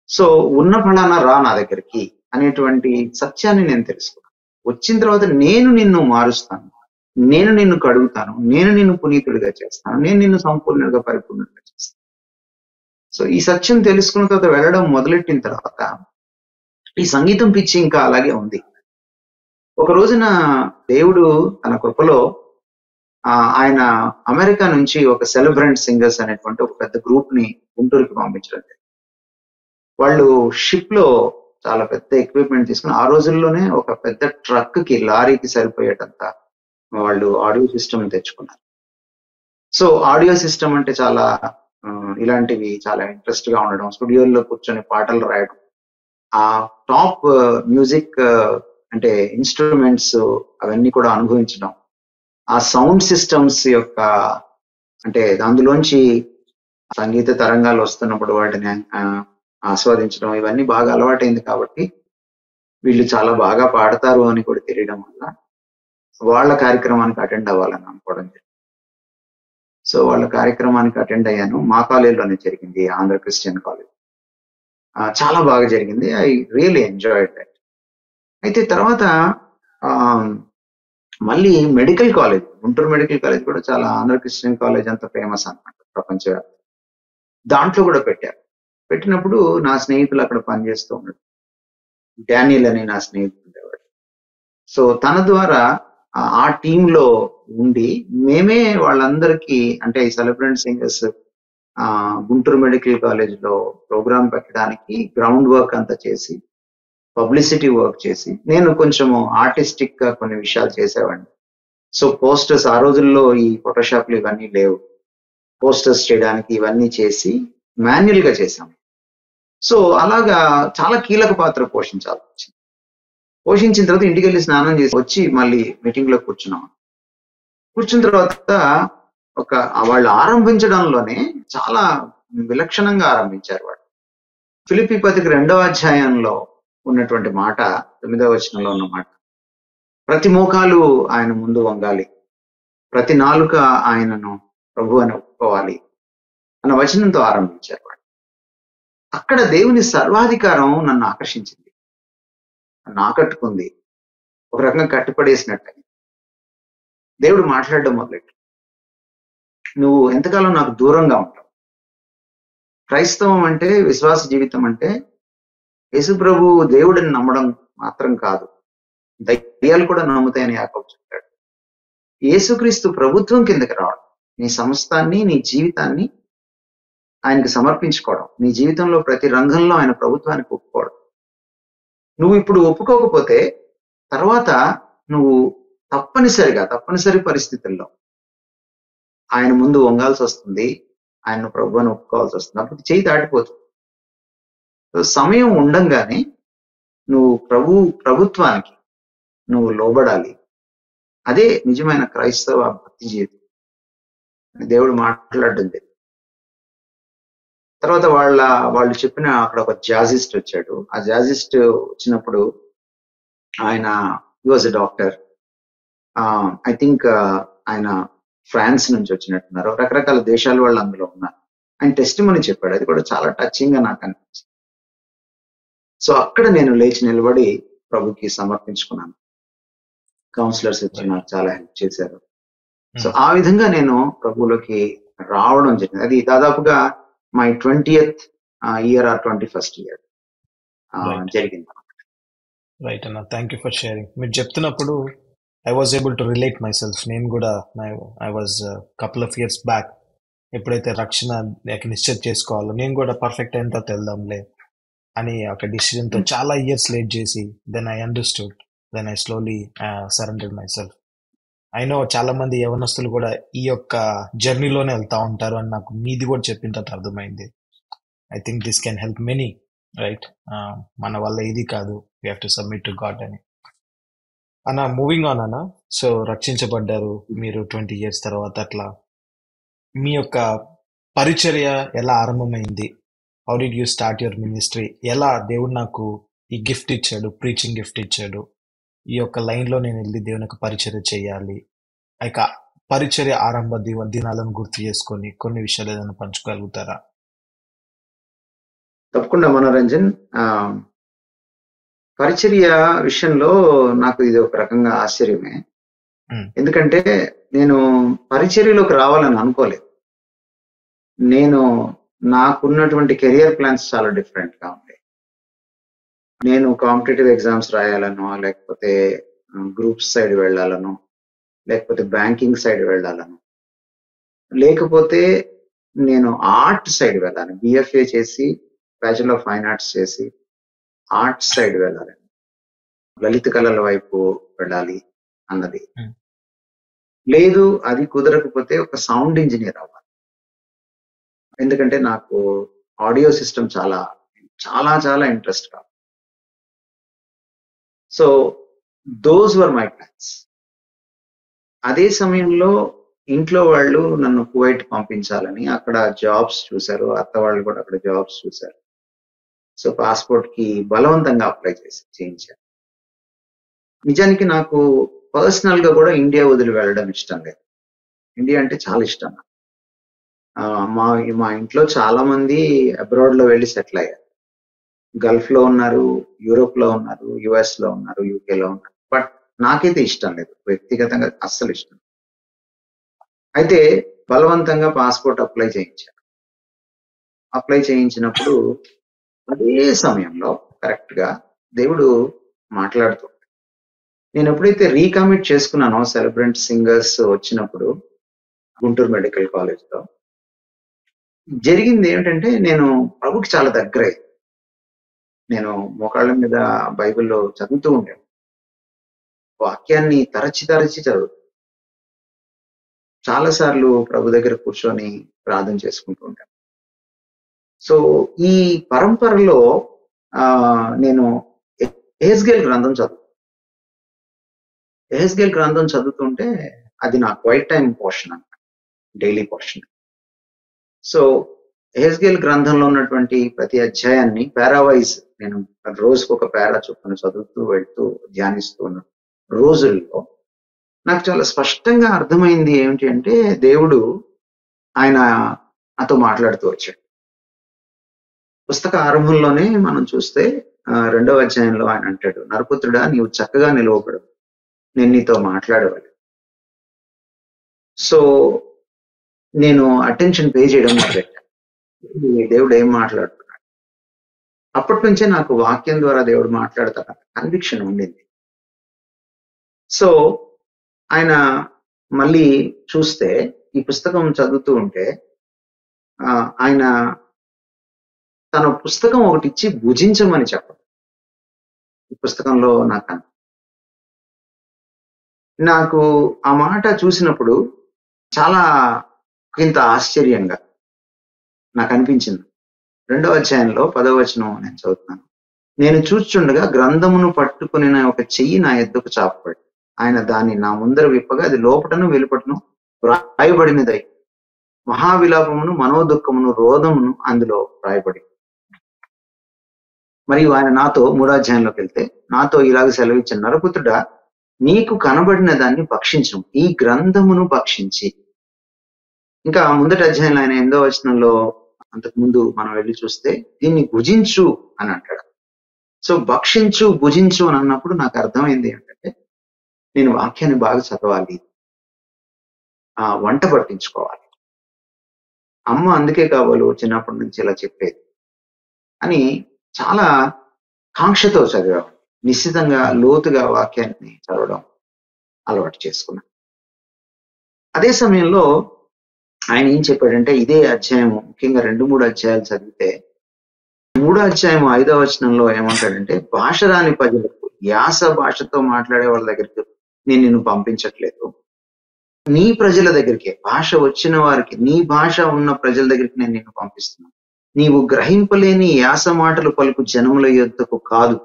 సో ఉన్న ఫలానా రా నా దగ్గరికి అనేటువంటి సత్యాన్ని నేను తెలుసుకున్నాను. వచ్చిన తర్వాత నేను నిన్ను మారుస్తాను, నేను నిన్ను కడుగుతాను, నేను నిన్ను పునీతుడిగా చేస్తాను, నేను నిన్ను సంపూర్ణంగా పరిపూర్ణంగా చేస్తాను. సో ఈ సత్యం తెలుసుకున్న తర్వాత వెళ్ళడం మొదలెట్టిన తర్వాత ఈ సంగీతం పిచ్చి ఇంకా అలాగే ఉంది. ఒక రోజున దేవుడు తన కృపలో ఆయన అమెరికా నుంచి ఒక సెలబ్రెంట్ సింగర్స్ అనేటువంటి ఒక పెద్ద గ్రూప్ ని గుంటూరుకి పంపించడం. వాళ్ళు షిప్ లో చాలా పెద్ద ఎక్విప్మెంట్ తీసుకుని ఆ రోజుల్లోనే ఒక పెద్ద ట్రక్ కి లారీకి సరిపోయేటంత వాళ్ళు ఆడియో సిస్టమ్ తెచ్చుకున్నారు. సో ఆడియో సిస్టమ్ అంటే చాలా ఇలాంటివి చాలా ఇంట్రెస్ట్ గా ఉండడం, స్టూడియోల్లో కూర్చొని పాటలు రాయడం, ఆ టాప్ మ్యూజిక్ అంటే ఇన్స్ట్రుమెంట్స్ అవన్నీ కూడా అనుభవించడం, ఆ సౌండ్ సిస్టమ్స్ యొక్క అంటే అందులోంచి సంగీత తరంగాలు వస్తున్నప్పుడు వాటిని ఆస్వాదించడం, ఇవన్నీ బాగా అలవాటైంది కాబట్టి వీళ్ళు చాలా బాగా పాడతారు అని కూడా తెలియడం వల్ల వాళ్ళ కార్యక్రమానికి అటెండ్ అవ్వాలని అనుకోవడం జరిగింది. సో వాళ్ళ కార్యక్రమానికి అటెండ్ అయ్యాను. మా కాలేజీలోనే జరిగింది, ఆంధ్ర క్రిస్టియన్ కాలేజ్. చాలా బాగా జరిగింది. I really enjoyed that. అయితే తర్వాత మళ్ళీ medical college, Guntur medical college కూడా చాలా ఆంధ్ర క్రిస్టియన్ కాలేజ్ అంత ఫేమస్ అన్నమాట ప్రపంచవ్యాప్తంగా. దాంట్లో కూడా పెట్టారు. పెట్టినప్పుడు నా స్నేహితులు అక్కడ పనిచేస్తూ ఉన్నాడు, డానియల్ అని నా స్నేహితుడు ఉండేవాడు. సో తన ద్వారా ఆ టీంలో ఉండి మేమే వాళ్ళందరికీ అంటే ఈ సెలబ్రెంట్ సింగర్స్ గుంటూరు మెడికల్ కాలేజ్ లో ప్రోగ్రామ్ పెట్టడానికి గ్రౌండ్ వర్క్ అంతా చేసి, పబ్లిసిటీ వర్క్ చేసి, నేను కొంచెము ఆర్టిస్టిక్ గా కొన్ని విషయాలు చేసేవాడిని. సో పోస్టర్స్, ఆ రోజుల్లో ఈ ఫోటోషాప్లు ఇవన్నీ లేవు, పోస్టర్స్ చేయడానికి ఇవన్నీ చేసి మాన్యువల్ గా చేశాం. సో అలాగా చాలా కీలక పాత్ర పోషించాల్సి వచ్చింది. పోషించిన తర్వాత ఇంటికి వెళ్ళి స్నానం చేసి వచ్చి మళ్ళీ మీటింగ్ లో కూర్చున్నాం. కూర్చున్న తర్వాత వాళ్ళు ఆరంభించడంలోనే చాలా విలక్షణంగా ఆరంభించారు. వాళ్ళు ఫిలిప్పీ పత్రిక 2వ అధ్యాయంలో ఉన్నటువంటి మాట, 9వ వచనంలో ఉన్న మాట, ప్రతి మోకాలు ఆయన ముందు వంగాలి, ప్రతి నాలుక ఆయనను ప్రభు అని ఒప్పుకోవాలి అన్న వచనంతో ఆరంభించారు వాళ్ళు. అక్కడ దేవుని సర్వాధికారం నన్ను ఆకర్షించింది, నన్ను ఆకట్టుకుంది, ఒక రకంగా కట్టిపడేసినట్టు. దేవుడు మాట్లాడడం మొదలెట్టు, నువ్వు ఎంతకాలం నాకు దూరంగా ఉంటావు. క్రైస్తవం అంటే, విశ్వాస జీవితం అంటే యేసుప్రభు దేవుడిని నమ్మడం మాత్రం కాదు, దయ్యాలు కూడా నమ్ముతాయని యాకోబు చెప్పాడు. యేసుక్రీస్తు ప్రభుత్వం కిందకి రావడం, నీ సమస్తాన్ని, నీ జీవితాన్ని ఆయనకి సమర్పించుకోవడం, నీ జీవితంలో ప్రతి రంగంలో ఆయన ప్రభుత్వానికి ఒప్పుకోవడం. నువ్వు ఇప్పుడు ఒప్పుకోకపోతే తర్వాత నువ్వు తప్పనిసరి పరిస్థితుల్లో ఆయన ముందు వంగాల్సి వస్తుంది, ఆయన ప్రభు అని ఒప్పుకోవాల్సి వస్తుంది. అప్పుడు చేయి దాటిపోతుంది. సమయం ఉండంగానే నువ్వు ప్రభుత్వానికి నువ్వు లోబడాలి. అదే నిజమైన క్రైస్తవ భక్తి జీవితం. దేవుడు మాట్లాడడం జరిగింది. తర్వాత వాళ్ళు చెప్పిన అక్కడ ఒక జాజిస్ట్ వచ్చాడు. ఆ జాజిస్ట్ వచ్చినప్పుడు ఆయన was a doctor. I think ఆయన ఫ్రాన్స్ నుంచి వచ్చినట్టున్నారు. రకరకాల దేశాల వాళ్ళు అందులో ఉన్నారు. ఆయన టెస్టిమనీ చెప్పాడు, అది కూడా చాలా టచింగ్ గా నాకు అనిపించింది. సో అక్కడ నేను లేచి నిలబడి ప్రభుకి సమర్పించుకున్నాను. కౌన్సిలర్స్ వచ్చి నాకు చాలా హెల్ప్ చేశారు. సో ఆ విధంగా నేను ప్రభువులోకి రావడం జరిగింది. అది దాదాపుగా my 20th year are 21st year జరిగింది. రైట్ అన్న, థ్యాంక్ యూ ఫర్ షేరింగ్. మీరు చెప్తున్నప్పుడు I was able to relate my self. నేను కూడా I was couple of years back ఎప్పుడైతే రక్షణ నిశ్చయం చేసుకోవాలో, నేను కూడా పర్ఫెక్ట్ అయిన తర్వాత వెళ్దాంలే అని ఒక డిసిజన్తో చాలా ఇయర్స్ లేట్ చేసి, then I understood, then I slowly surrendered myself. I know చాలా మంది యవనస్తులు కూడా ఈ యొక్క జర్నీలోనే వెళ్తా ఉంటారు అని నాకు మీది కూడా చెప్పిన తర్వాత అర్థమైంది. I think this can help many, right? మన వల్ల ఇది కాదు, we have to submit to God అని. అన్న, మూవింగ్ ఆన్ అన్న. సో రక్షించబడ్డారు మీరు 20 years తర్వాత. అట్లా మీ యొక్క పరిచర్య ఎలా ఆరంభమైంది? How did you start your ministry? ఎలా దేవుడు నాకు ఈ గిఫ్ట్ ఇచ్చాడు, ప్రీచింగ్ గిఫ్ట్ ఇచ్చాడు, ఈ యొక్క లైన్లో నేను వెళ్ళి దేవుని యొక్క పరిచర్య చేయాలి, ఆ యొక్క పరిచర్య ఆరంభ దినాలను గుర్తు చేసుకొని కొన్ని విషయాలు ఏదైనా పంచుకోగలుగుతారా? తప్పకుండా మనోరంజన్. పరిచర్య విషయంలో నాకు ఇది ఒక రకంగా ఆశ్చర్యమే. ఎందుకంటే నేను పరిచర్యలోకి రావాలని అనుకోలేదు. నాకున్నటువంటి కెరియర్ ప్లాన్స్ చాలా డిఫరెంట్ గా ఉంటాయి. నేను కాంపిటేటివ్ ఎగ్జామ్స్ రాయాలనో, లేకపోతే గ్రూప్స్ సైడ్ వెళ్ళాలనో, లేకపోతే బ్యాంకింగ్ సైడ్ వెళ్ళాలనో, లేకపోతే నేను ఆర్ట్ సైడ్ వెళ్ళాను. బిఎఫ్ఏ చేసి, బ్యాచులర్ ఆఫ్ ఫైన్ ఆర్ట్స్ చేసి, ఆర్ట్ సైడ్ వెళ్ళాలి, లలిత కళల వైపు వెళ్ళాలి అన్నది. లేదు అది కుదరకపోతే ఒక సౌండ్ ఇంజనీర్ అవ్వాలి. ఎందుకంటే నాకు ఆడియో సిస్టమ్ చాలా చాలా చాలా ఇంట్రెస్ట్ కాదు. So those were my plans. అదే సమయంలో ఇంట్లో వాళ్ళు నన్ను కువైట్ పంపించాలని అక్కడ జాబ్స్ చూశారు, అత్త వాళ్ళు కూడా అక్కడ జాబ్స్ చూశారు. సో పాస్పోర్ట్ కి బలవంతంగా అప్లై చేయించారు. నిజానికి నాకు పర్సనల్ గా కూడా ఇండియా వదిలి వెళ్ళడం ఇష్టం లేదు. ఇండియా అంటే చాలా ఇష్టం నాకు. మా ఇంట్లో చాలా మంది అబ్రాడ్ లో వెళ్ళి సెటిల్ అయ్యారు. గల్ఫ్ లో ఉన్నారు, యూరోప్ లో ఉన్నారు, యుఎస్ లో ఉన్నారు, యూకే లో ఉన్నారు. బట్ నాకైతే ఇష్టం లేదు, వ్యక్తిగతంగా అస్సలు ఇష్టం. అయితే బలవంతంగా పాస్పోర్ట్ అప్లై చేయించారు. అప్లై చేయించినప్పుడు అదే సమయంలో కరెక్ట్ గా దేవుడు మాట్లాడుతూ, నేను ఎప్పుడైతే రీకమిట్ చేసుకున్నానో సెలబ్రెంట్ సింగర్స్ వచ్చినప్పుడు గుంటూరు మెడికల్ కాలేజ్ లో జరిగింది ఏమిటంటే, నేను ప్రభుకి చాలా దగ్గర. నేను మోకాళ్ళ మీద బైబిల్లో చదువుతూ ఉండేది, వాక్యాన్ని తరచి చదువు. చాలా సార్లు ప్రభు దగ్గర కూర్చొని ప్రార్థన చేసుకుంటూ ఉంటాను. సో ఈ పరంపరలో నేను ఎహెజ్కేల్ గ్రంథం చదువుతుంటే అది నా క్వైట్ టైం పోర్షన్ అన్నమాట, డైలీ పోర్షన్. సో ఎహెజ్కేల్ గ్రంథంలో ఉన్నటువంటి ప్రతి అధ్యాయాన్ని పారావైజ్ నేను రోజుకు ఒక పారా చొప్పున చదువుతూ వెళ్తూ ధ్యానిస్తూ ఉన్న రోజుల్లో నాకు చాలా స్పష్టంగా అర్థమైంది ఏమిటి అంటే, దేవుడు ఆయన నాతో మాట్లాడుతూ వచ్చాడు. పుస్తక ఆరంభంలోనే మనం చూస్తే 2వ అధ్యాయంలో ఆయన అంటాడు, నరపుత్రుడా నీవు చక్కగా నిలవబడు, నేను నీతో మాట్లాడవాలి. సో నేను అటెన్షన్ పే చేయడం మొదలెట్టాను, దేవుడు ఏం మాట్లాడుతున్నాడు. అప్పటి నుంచే నాకు వాక్యం ద్వారా దేవుడు మాట్లాడతాడు కన్విక్షన్ ఉండింది. సో ఆయన మళ్ళీ చూస్తే ఈ పుస్తకం చదువుతూ ఉంటే ఆయన తన పుస్తకం ఒకటి ఇచ్చి భుజించమని చెప్పడం ఈ పుస్తకంలో నాకు ఆ మాట చూసినప్పుడు చాలా ఇంత ఆశ్చర్యంగా నాకు అనిపించింది. 2వ అధ్యాయంలో 10వ వచనం నేను చదువుతున్నాను. నేను చూచుండగా గ్రంథమును పట్టుకుని ఒక చెయ్యి నా ఎద్దుకు చాపబడి, ఆయన దాన్ని నా ముందర విప్పగా అది లోపటను వెలుపటను రాయబడినదై మహావిలాపమును మనోదుఃఖమును రోధమును అందులో రాయబడి. మరియు ఆయన నాతో 3వ అధ్యాయంలోకి వెళ్తే నాతో ఇలాగ సెలవిచ్చిన, నరపుత్రుడా నీకు కనబడిన దాన్ని భక్షించు, ఈ గ్రంథమును భక్షించి. ఇంకా ముందటి అధ్యాయంలో ఆయన 8వ వచనంలో అంతకు ముందు మనం వెళ్ళి చూస్తే దీన్ని భుజించు అని అంటాడు. సో భక్షించు భుజించు అని అన్నప్పుడు నాకు అర్థమైంది ఏంటంటే, నేను వాక్యాన్ని బాగా చదవాలి, వంట పట్టించుకోవాలి. అమ్మ అందుకే కావాలి చిన్నప్పటి నుంచి ఇలా చెప్పేది అని చాలా కాంక్షతో చదివాను. నిశ్చితంగా లోతుగా వాక్యాన్ని చదవడం అలవాటు చేసుకున్నాను. అదే సమయంలో ఆయన ఏం చెప్పాడంటే, ఇదే అధ్యాయం ముఖ్యంగా 2-3 అధ్యాయాలు చదివితే 3వ అధ్యాయం 5వ వచనంలో ఏమంటాడంటే, భాష రాని ప్రజలకు, యాస భాషతో మాట్లాడే వాళ్ళ దగ్గరికి నేను నిన్ను పంపించట్లేదు, నీ ప్రజల దగ్గరికి, భాష వచ్చిన వారికి, నీ భాష ఉన్న ప్రజల దగ్గరికి నేను నిన్ను పంపిస్తున్నాను. నీవు గ్రహింపలేని యాస మాటలు పలుకు జనముల యొద్దకు కాదు,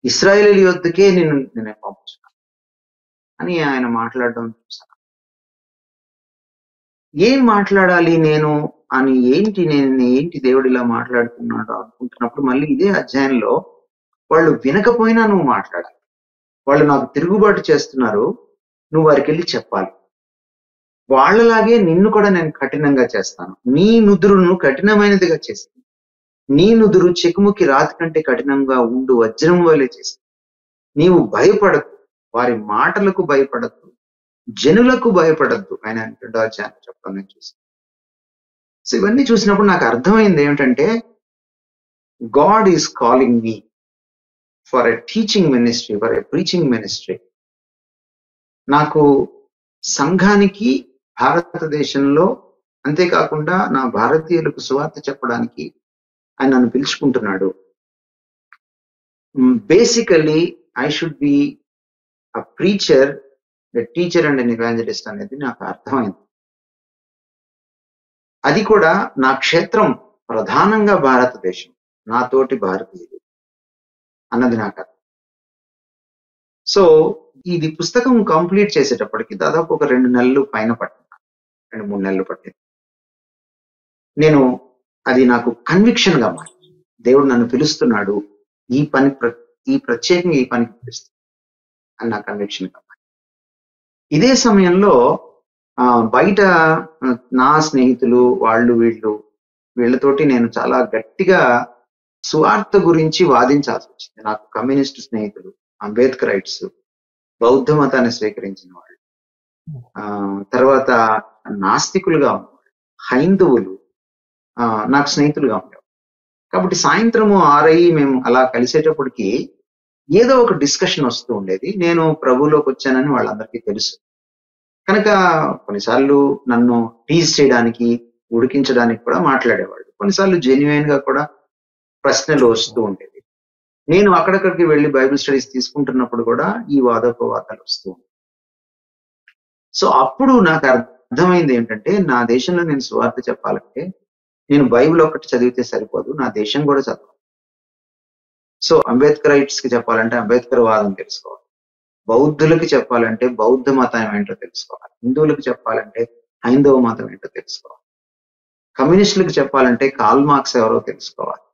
ఇశ్రాయేలీయుల యొద్దకే నేను పంపించున్నాను అని ఆయన మాట్లాడడం చూసాను. ఏం మాట్లాడాలి నేను అని, ఏంటి దేవుడు ఇలా మాట్లాడుతున్నాడు అనుకుంటున్నప్పుడు మళ్ళీ ఇదే అధ్యాయంలో వాళ్ళు వినకపోయినా నువ్వు మాట్లాడాలి, వాళ్ళు నాకు తిరుగుబాటు చేస్తున్నారు, నువ్వు వారికి వెళ్ళి చెప్పాలి, వాళ్ళలాగే నిన్ను కూడా నేను కఠినంగా చేస్తాను, నీ నుదురును కఠినమైనదిగా చేస్తాను, నీ నుదురు చెకుముకి రాతి కంటే కఠినంగా ఉండు వజ్రం వలె చేస్తాను. నీవు భయపడద్దు, వారి మాటలకు భయపడద్దు, జనులకు భయపడద్దు ఆయన 2వ అధ్యాయం చెప్పడం నేను చూసాను. సో ఇవన్నీ చూసినప్పుడు నాకు అర్థమైంది ఏమిటంటే, God is calling me for a teaching ministry, for a preaching ministry. నాకు సంఘానికి భారతదేశంలో, అంతేకాకుండా నా భారతీయులకు సువార్త చెప్పడానికి ఆయన నన్ను పిలుచుకుంటున్నాడు basically I should be a preacher, teacher and an evangelist అనేది నాకు అర్థమైంది. అది కూడా నా క్షేత్రం ప్రధానంగా భారతదేశం, నా తోటి భారతీయులు అన్నది నాకు అర్థం. సో ఇది పుస్తకం కంప్లీట్ చేసేటప్పటికి దాదాపు ఒక 2 నెలలు పైన పట్టింది, 2-3 నెలలు పట్టింది. నేను అది నాకు కన్విక్షన్ గా మారింది. దేవుడు నన్ను పిలుస్తున్నాడు, ఈ ప్రత్యేకంగా ఈ పనికి పిలుస్తున్నాడు అని నా కన్విక్షన్ గా మారింది. ఇదే సమయంలో బయట నా స్నేహితులు వీళ్ళతోటి నేను చాలా గట్టిగా సువార్త గురించి వాదించాల్సి వచ్చింది. నాకు కమ్యూనిస్ట్ స్నేహితులు, అంబేద్కరైట్స్, బౌద్ధ మతాన్ని స్వీకరించిన వాళ్ళు, తర్వాత నాస్తికులుగా ఉన్నవాళ్ళు, హైందవులు నాకు స్నేహితులుగా ఉండేవారు. కాబట్టి సాయంత్రము 6 మేము అలా కలిసేటప్పటికి ఏదో ఒక డిస్కషన్ వస్తూ ఉండేది. నేను ప్రభువులోకి వచ్చానని వాళ్ళందరికీ తెలుసు కనుక కొన్నిసార్లు నన్ను టీజ్ చేయడానికి, ఉడికించడానికి కూడా మాట్లాడేవాళ్ళు. కొన్నిసార్లు జెన్యున్ గా కూడా ప్రశ్నలు వస్తూ ఉండేవి. నేను అక్కడక్కడికి వెళ్ళి బైబిల్ స్టడీస్ తీసుకుంటున్నప్పుడు కూడా ఈ వాదోపవాదాలు వస్తూ ఉంటాయి. సో అప్పుడు నాకు అర్థమైంది ఏంటంటే, నా దేశంలో నేను సువార్త చెప్పాలంటే నేను బైబిల్ ఒక్కటి చదివితే సరిపోదు, నా దేశం కూడా చదవాలి. సో అంబేద్కరైట్స్ కి చెప్పాలంటే అంబేద్కర్ వాదం తెలుసుకోవాలి, బౌద్ధులకి చెప్పాలంటే బౌద్ధ మతం ఏంటో తెలుసుకోవాలి, హిందువులకు చెప్పాలంటే హైందవ మతం ఏంటో తెలుసుకోవాలి, కమ్యూనిస్టులకు చెప్పాలంటే కార్ల్ మార్క్స్ ఎవరో తెలుసుకోవాలి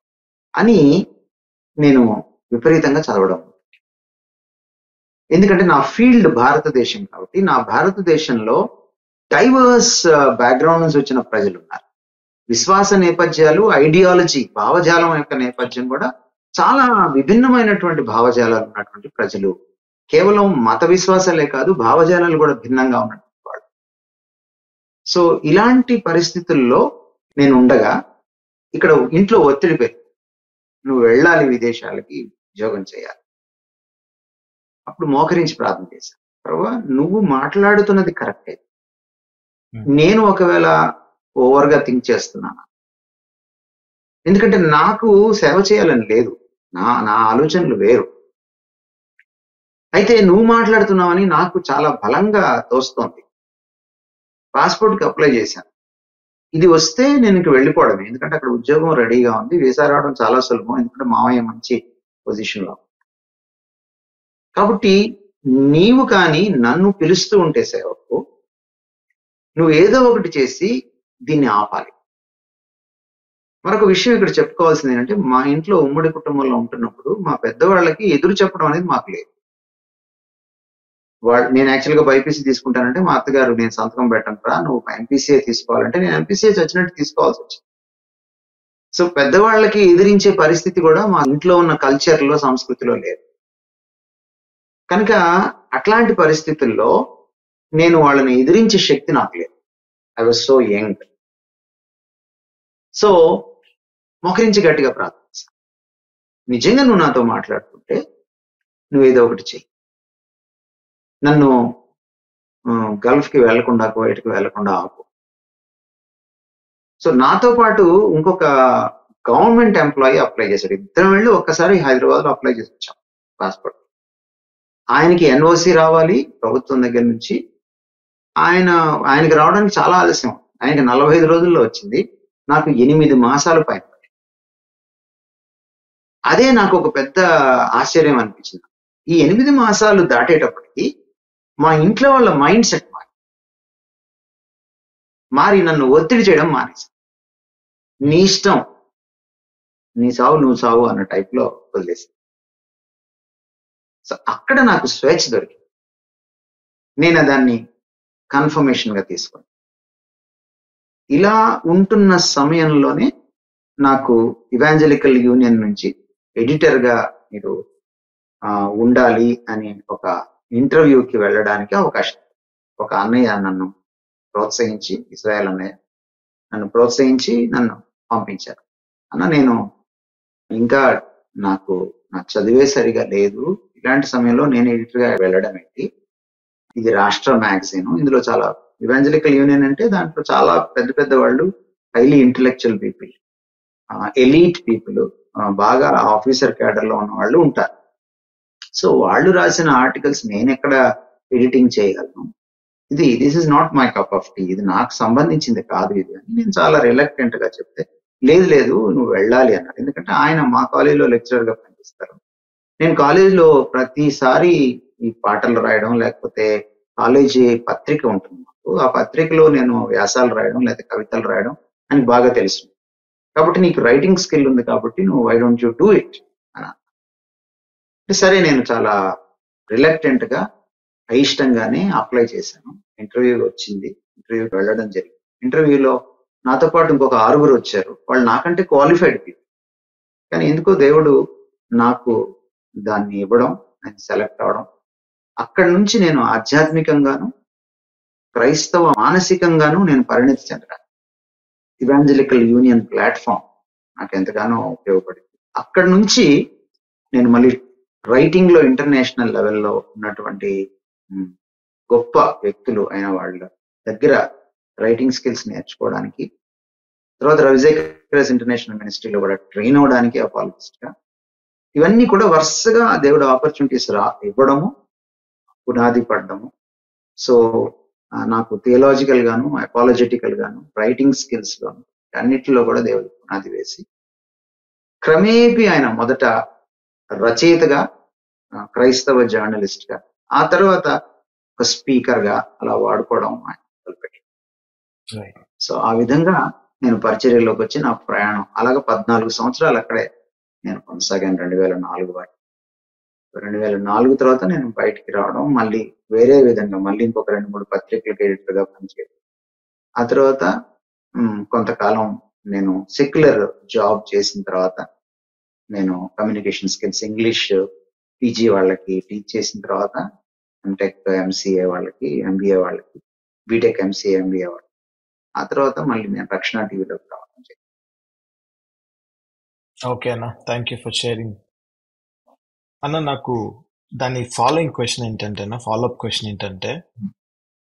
అని నేను విపరీతంగా చదవడం. ఎందుకంటే నా ఫీల్డ్ భారతదేశం కాబట్టి, నా భారతదేశంలో డైవర్స్ బ్యాక్గ్రౌండ్ నుంచి వచ్చిన ప్రజలు ఉన్నారు. విశ్వాస నేపథ్యాలు, ఐడియాలజీ, భావజాలం యొక్క నేపథ్యం కూడా చాలా విభిన్నమైనటువంటి భావజాలాలు ఉన్నటువంటి ప్రజలు. కేవలం మత విశ్వాసాలే కాదు, భావజాలాలు కూడా భిన్నంగా ఉన్నటువంటి వాళ్ళు. సో ఇలాంటి పరిస్థితుల్లో నేను ఉండగా ఇక్కడ ఇంట్లో ఒత్తిడి పెరిగింది, నువ్వు వెళ్ళాలి విదేశాలకి, ఉద్యోగం చేయాలి. అప్పుడు మోకరించి ప్రార్థన చేశాను, ప్రభువా నువ్వు మాట్లాడుతున్నది కరెక్టే, నేను ఒకవేళ ఓవర్గా థింక్ చేస్తున్నాను, ఎందుకంటే నాకు సేవ చేయాలని లేదు, నా ఆలోచనలు వేరు. అయితే నువ్వు మాట్లాడుతున్నావని నాకు చాలా బలంగా తోస్తోంది. పాస్పోర్ట్కి అప్లై చేశాను. ఇది వస్తే నేను ఇంక వెళ్ళిపోవడమే, ఎందుకంటే అక్కడ ఉద్యోగం రెడీగా ఉంది, వీసా రావడం చాలా సులభం, ఎందుకంటే మావయ్య మంచి పొజిషన్లో. కాబట్టి నీవు కానీ నన్ను పిలుస్తూ ఉంటే సేవకు, నువ్వు ఏదో ఒకటి చేసి దీన్ని ఆపాలి. మరొక విషయం ఇక్కడ చెప్పుకోవాల్సింది ఏంటంటే, మా ఇంట్లో ఉమ్మడి కుటుంబంలో ఉంటున్నప్పుడు మా పెద్దవాళ్ళకి ఎదురు చెప్పడం అనేది మాకు లేదు. నేను యాక్చువల్గా బైపీసీ తీసుకుంటానంటే మా అత్తగారు, నేను సంతకం పెట్టను రా, నువ్వు ఎంపీసీఏ తీసుకోవాలంటే నేను ఎంపీసీఏ చచ్చినట్టు తీసుకోవాల్సి వచ్చింది. సో పెద్దవాళ్ళకి ఎదిరించే పరిస్థితి కూడా మా ఇంట్లో ఉన్న కల్చర్లో, సంస్కృతిలో లేదు. కనుక అట్లాంటి పరిస్థితుల్లో నేను వాళ్ళని ఎదిరించే శక్తి నాకు లేదు. I was so young. So మోకరించి గట్టిగా ప్రార్థిస్తాను, నిజంగా నువ్వు నాతో మాట్లాడుతుంటే నువ్వేదో ఒకటి చెయ్యి, నన్ను గల్ఫ్కి వెళ్లకుండా, కువైట్కి వెళ్లకుండా ఆపు. సో నాతో పాటు ఇంకొక గవర్నమెంట్ ఎంప్లాయీ అప్లై చేశాడు. ఇద్దరం వెళ్ళి ఒక్కసారి హైదరాబాద్లో అప్లై చేసి వచ్చాం పాస్పోర్ట్. ఆయనకి ఎన్ఓసి రావాలి ప్రభుత్వం దగ్గర నుంచి. ఆయనకి రావడానికి చాలా ఆలస్యం, ఆయనకి 45 రోజుల్లో వచ్చింది, నాకు 8 మాసాలు పైన. అదే నాకు ఒక పెద్ద ఆశ్చర్యం అనిపించింది. ఈ 8 మాసాలు దాటేటప్పటికి మా ఇంట్లో వాళ్ళ మైండ్ సెట్ మారి నన్ను ఒత్తిడి చేయడం మానేసి, నీ ఇష్టం, నీ సావు నువ్వు సావు అన్న టైప్లో వదిలేసి. సో అక్కడ నాకు స్వేచ్ఛ దొరికింది. నేను దాన్ని కన్ఫర్మేషన్ గా తీసుకున్నాను. ఇలా ఉంటున్న సమయంలోనే నాకు ఇవాంజలికల్ యూనియన్ నుంచి ఎడిటర్ గా మీరు ఉండాలి అని ఒక ఇంటర్వ్యూకి వెళ్ళడానికి అవకాశం. ఒక అన్నయ్య నన్ను ప్రోత్సహించి, ఇస్రాయల్ అన్నయ్య నన్ను ప్రోత్సహించి నన్ను పంపించారు. నేను ఇంకా నాకు చదివే సరిగా లేదు, ఇలాంటి సమయంలో నేను ఎడిటర్ గా వెళ్ళడం ఏంటి, ఇది రాష్ట్ర మ్యాగజైన్, ఇందులో చాలా ఇవాంజలికల్ యూనియన్ అంటే దాంట్లో చాలా పెద్ద పెద్ద వాళ్ళు, highly intellectual people, elite people బాగా ఆఫీసర్ క్యాడర్ లో ఉన్న వాళ్ళు ఉంటారు. సో వాళ్ళు రాసిన ఆర్టికల్స్ నేను ఎక్కడ ఎడిటింగ్ చేయగలను? This is not my cup of tea, ఇది నాకు సంబంధించింది కాదు ఇది అని నేను చాలా రిలక్టెంట్ గా చెప్తే, లేదు లేదు నువ్వు వెళ్ళాలి అన్నాడు. ఎందుకంటే ఆయన మా కాలేజీలో లెక్చరర్ గా పనిచేస్తారు. నేను కాలేజీలో ప్రతిసారి ఈ పాటలు రాయడం, లేకపోతే కాలేజీ పత్రిక ఉంటుంది మాకు, ఆ పత్రికలో నేను వ్యాసాలు రాయడం లేకపోతే కవితలు రాయడం అని బాగా తెలుసు. కాబట్టి నీకు రైటింగ్ స్కిల్ ఉంది కాబట్టి నువ్వు why don't you do it అని. సరే నేను చాలా రిలక్టెంట్ గా అయిష్టంగానే అప్లై చేశాను. ఇంటర్వ్యూ వచ్చింది, ఇంటర్వ్యూకి వెళ్ళడం జరిగింది. ఇంటర్వ్యూలో నాతో పాటు ఇంకొక 6 వచ్చారు. వాళ్ళు నాకంటే క్వాలిఫైడ్ పీపుల్, కానీ ఎందుకో దేవుడు నాకు దాన్ని ఇవ్వడం, ఆయన సెలెక్ట్ అవడం, అక్కడి నుంచి నేను ఆధ్యాత్మికంగాను క్రైస్తవ మానసికంగాను నేను పరిణతి చెందడానికి ఇవాంజలికల్ యూనియన్ ప్లాట్ఫామ్ నాకు ఎంతగానో ఉపయోగపడింది. అక్కడి నుంచి నేను మళ్ళీ రైటింగ్ లో ఇంటర్నేషనల్ లెవెల్లో ఉన్నటువంటి గొప్ప వ్యక్తులు అయిన వాళ్ళ దగ్గర రైటింగ్ స్కిల్స్ నేర్చుకోవడానికి, తర్వాత రవిజేకర్స్ ఇంటర్నేషనల్ మినిస్ట్రీలో కూడా ట్రైన్ అవడానికి అపాలజిస్ట్ గా, ఇవన్నీ కూడా వరుసగా దేవుడు ఆపర్చునిటీస్ ఇవ్వడము, పునాది పడ్డము. సో నాకు థియలాజికల్ గాను, అపాలజెటికల్ గాను, రైటింగ్ స్కిల్స్ గాను అన్నిటిలో కూడా దేవుడు పునాది వేసి, క్రమేపీ ఆయన మొదట రచయితగా, క్రైస్తవ జర్నలిస్ట్ గా, ఆ తర్వాత ఒక స్పీకర్ గా అలా వాడుకోవడం ఆయన మొదలుపెట్టాడు. సో ఆ విధంగా నేను పరిచర్యలోకి వచ్చి నా ప్రయాణం అలాగా 14 సంవత్సరాలు అక్కడే నేను కొనసాగాను. 2004 వరకు. 2004 తర్వాత నేను బయటికి రావడం, మళ్ళీ వేరే విధంగా మళ్ళీ ఇంకొక 2-3 పత్రికలకు ఎడిటర్ గా పనిచేయడం. ఆ తర్వాత కొంతకాలం నేను సెక్యులర్ జాబ్ చేసిన తర్వాత నేను కమ్యూనికేషన్ స్కిల్స్ ఇంగ్లీష్ పీజీ వాళ్ళకి టీచ్ చేసిన తర్వాత ఎంటెక్ ఎంసీఏ వాళ్ళకి, ఎంబీఏ వాళ్ళకి, బీటెక్ ఎంసీఏ ఎంబీఏ వాళ్ళకి, ఆ తర్వాత మళ్ళీ నేను రక్షణ టీవీలోకి రావడం. ఓకే అన్న, థ్యాంక్ యూ ఫర్ షేరింగ్ అన్న. నాకు దాని ఫాలోయింగ్ క్వశ్చన్ ఏంటంటే, ఫాలోఅప్ క్వశ్చన్ ఏంటంటే,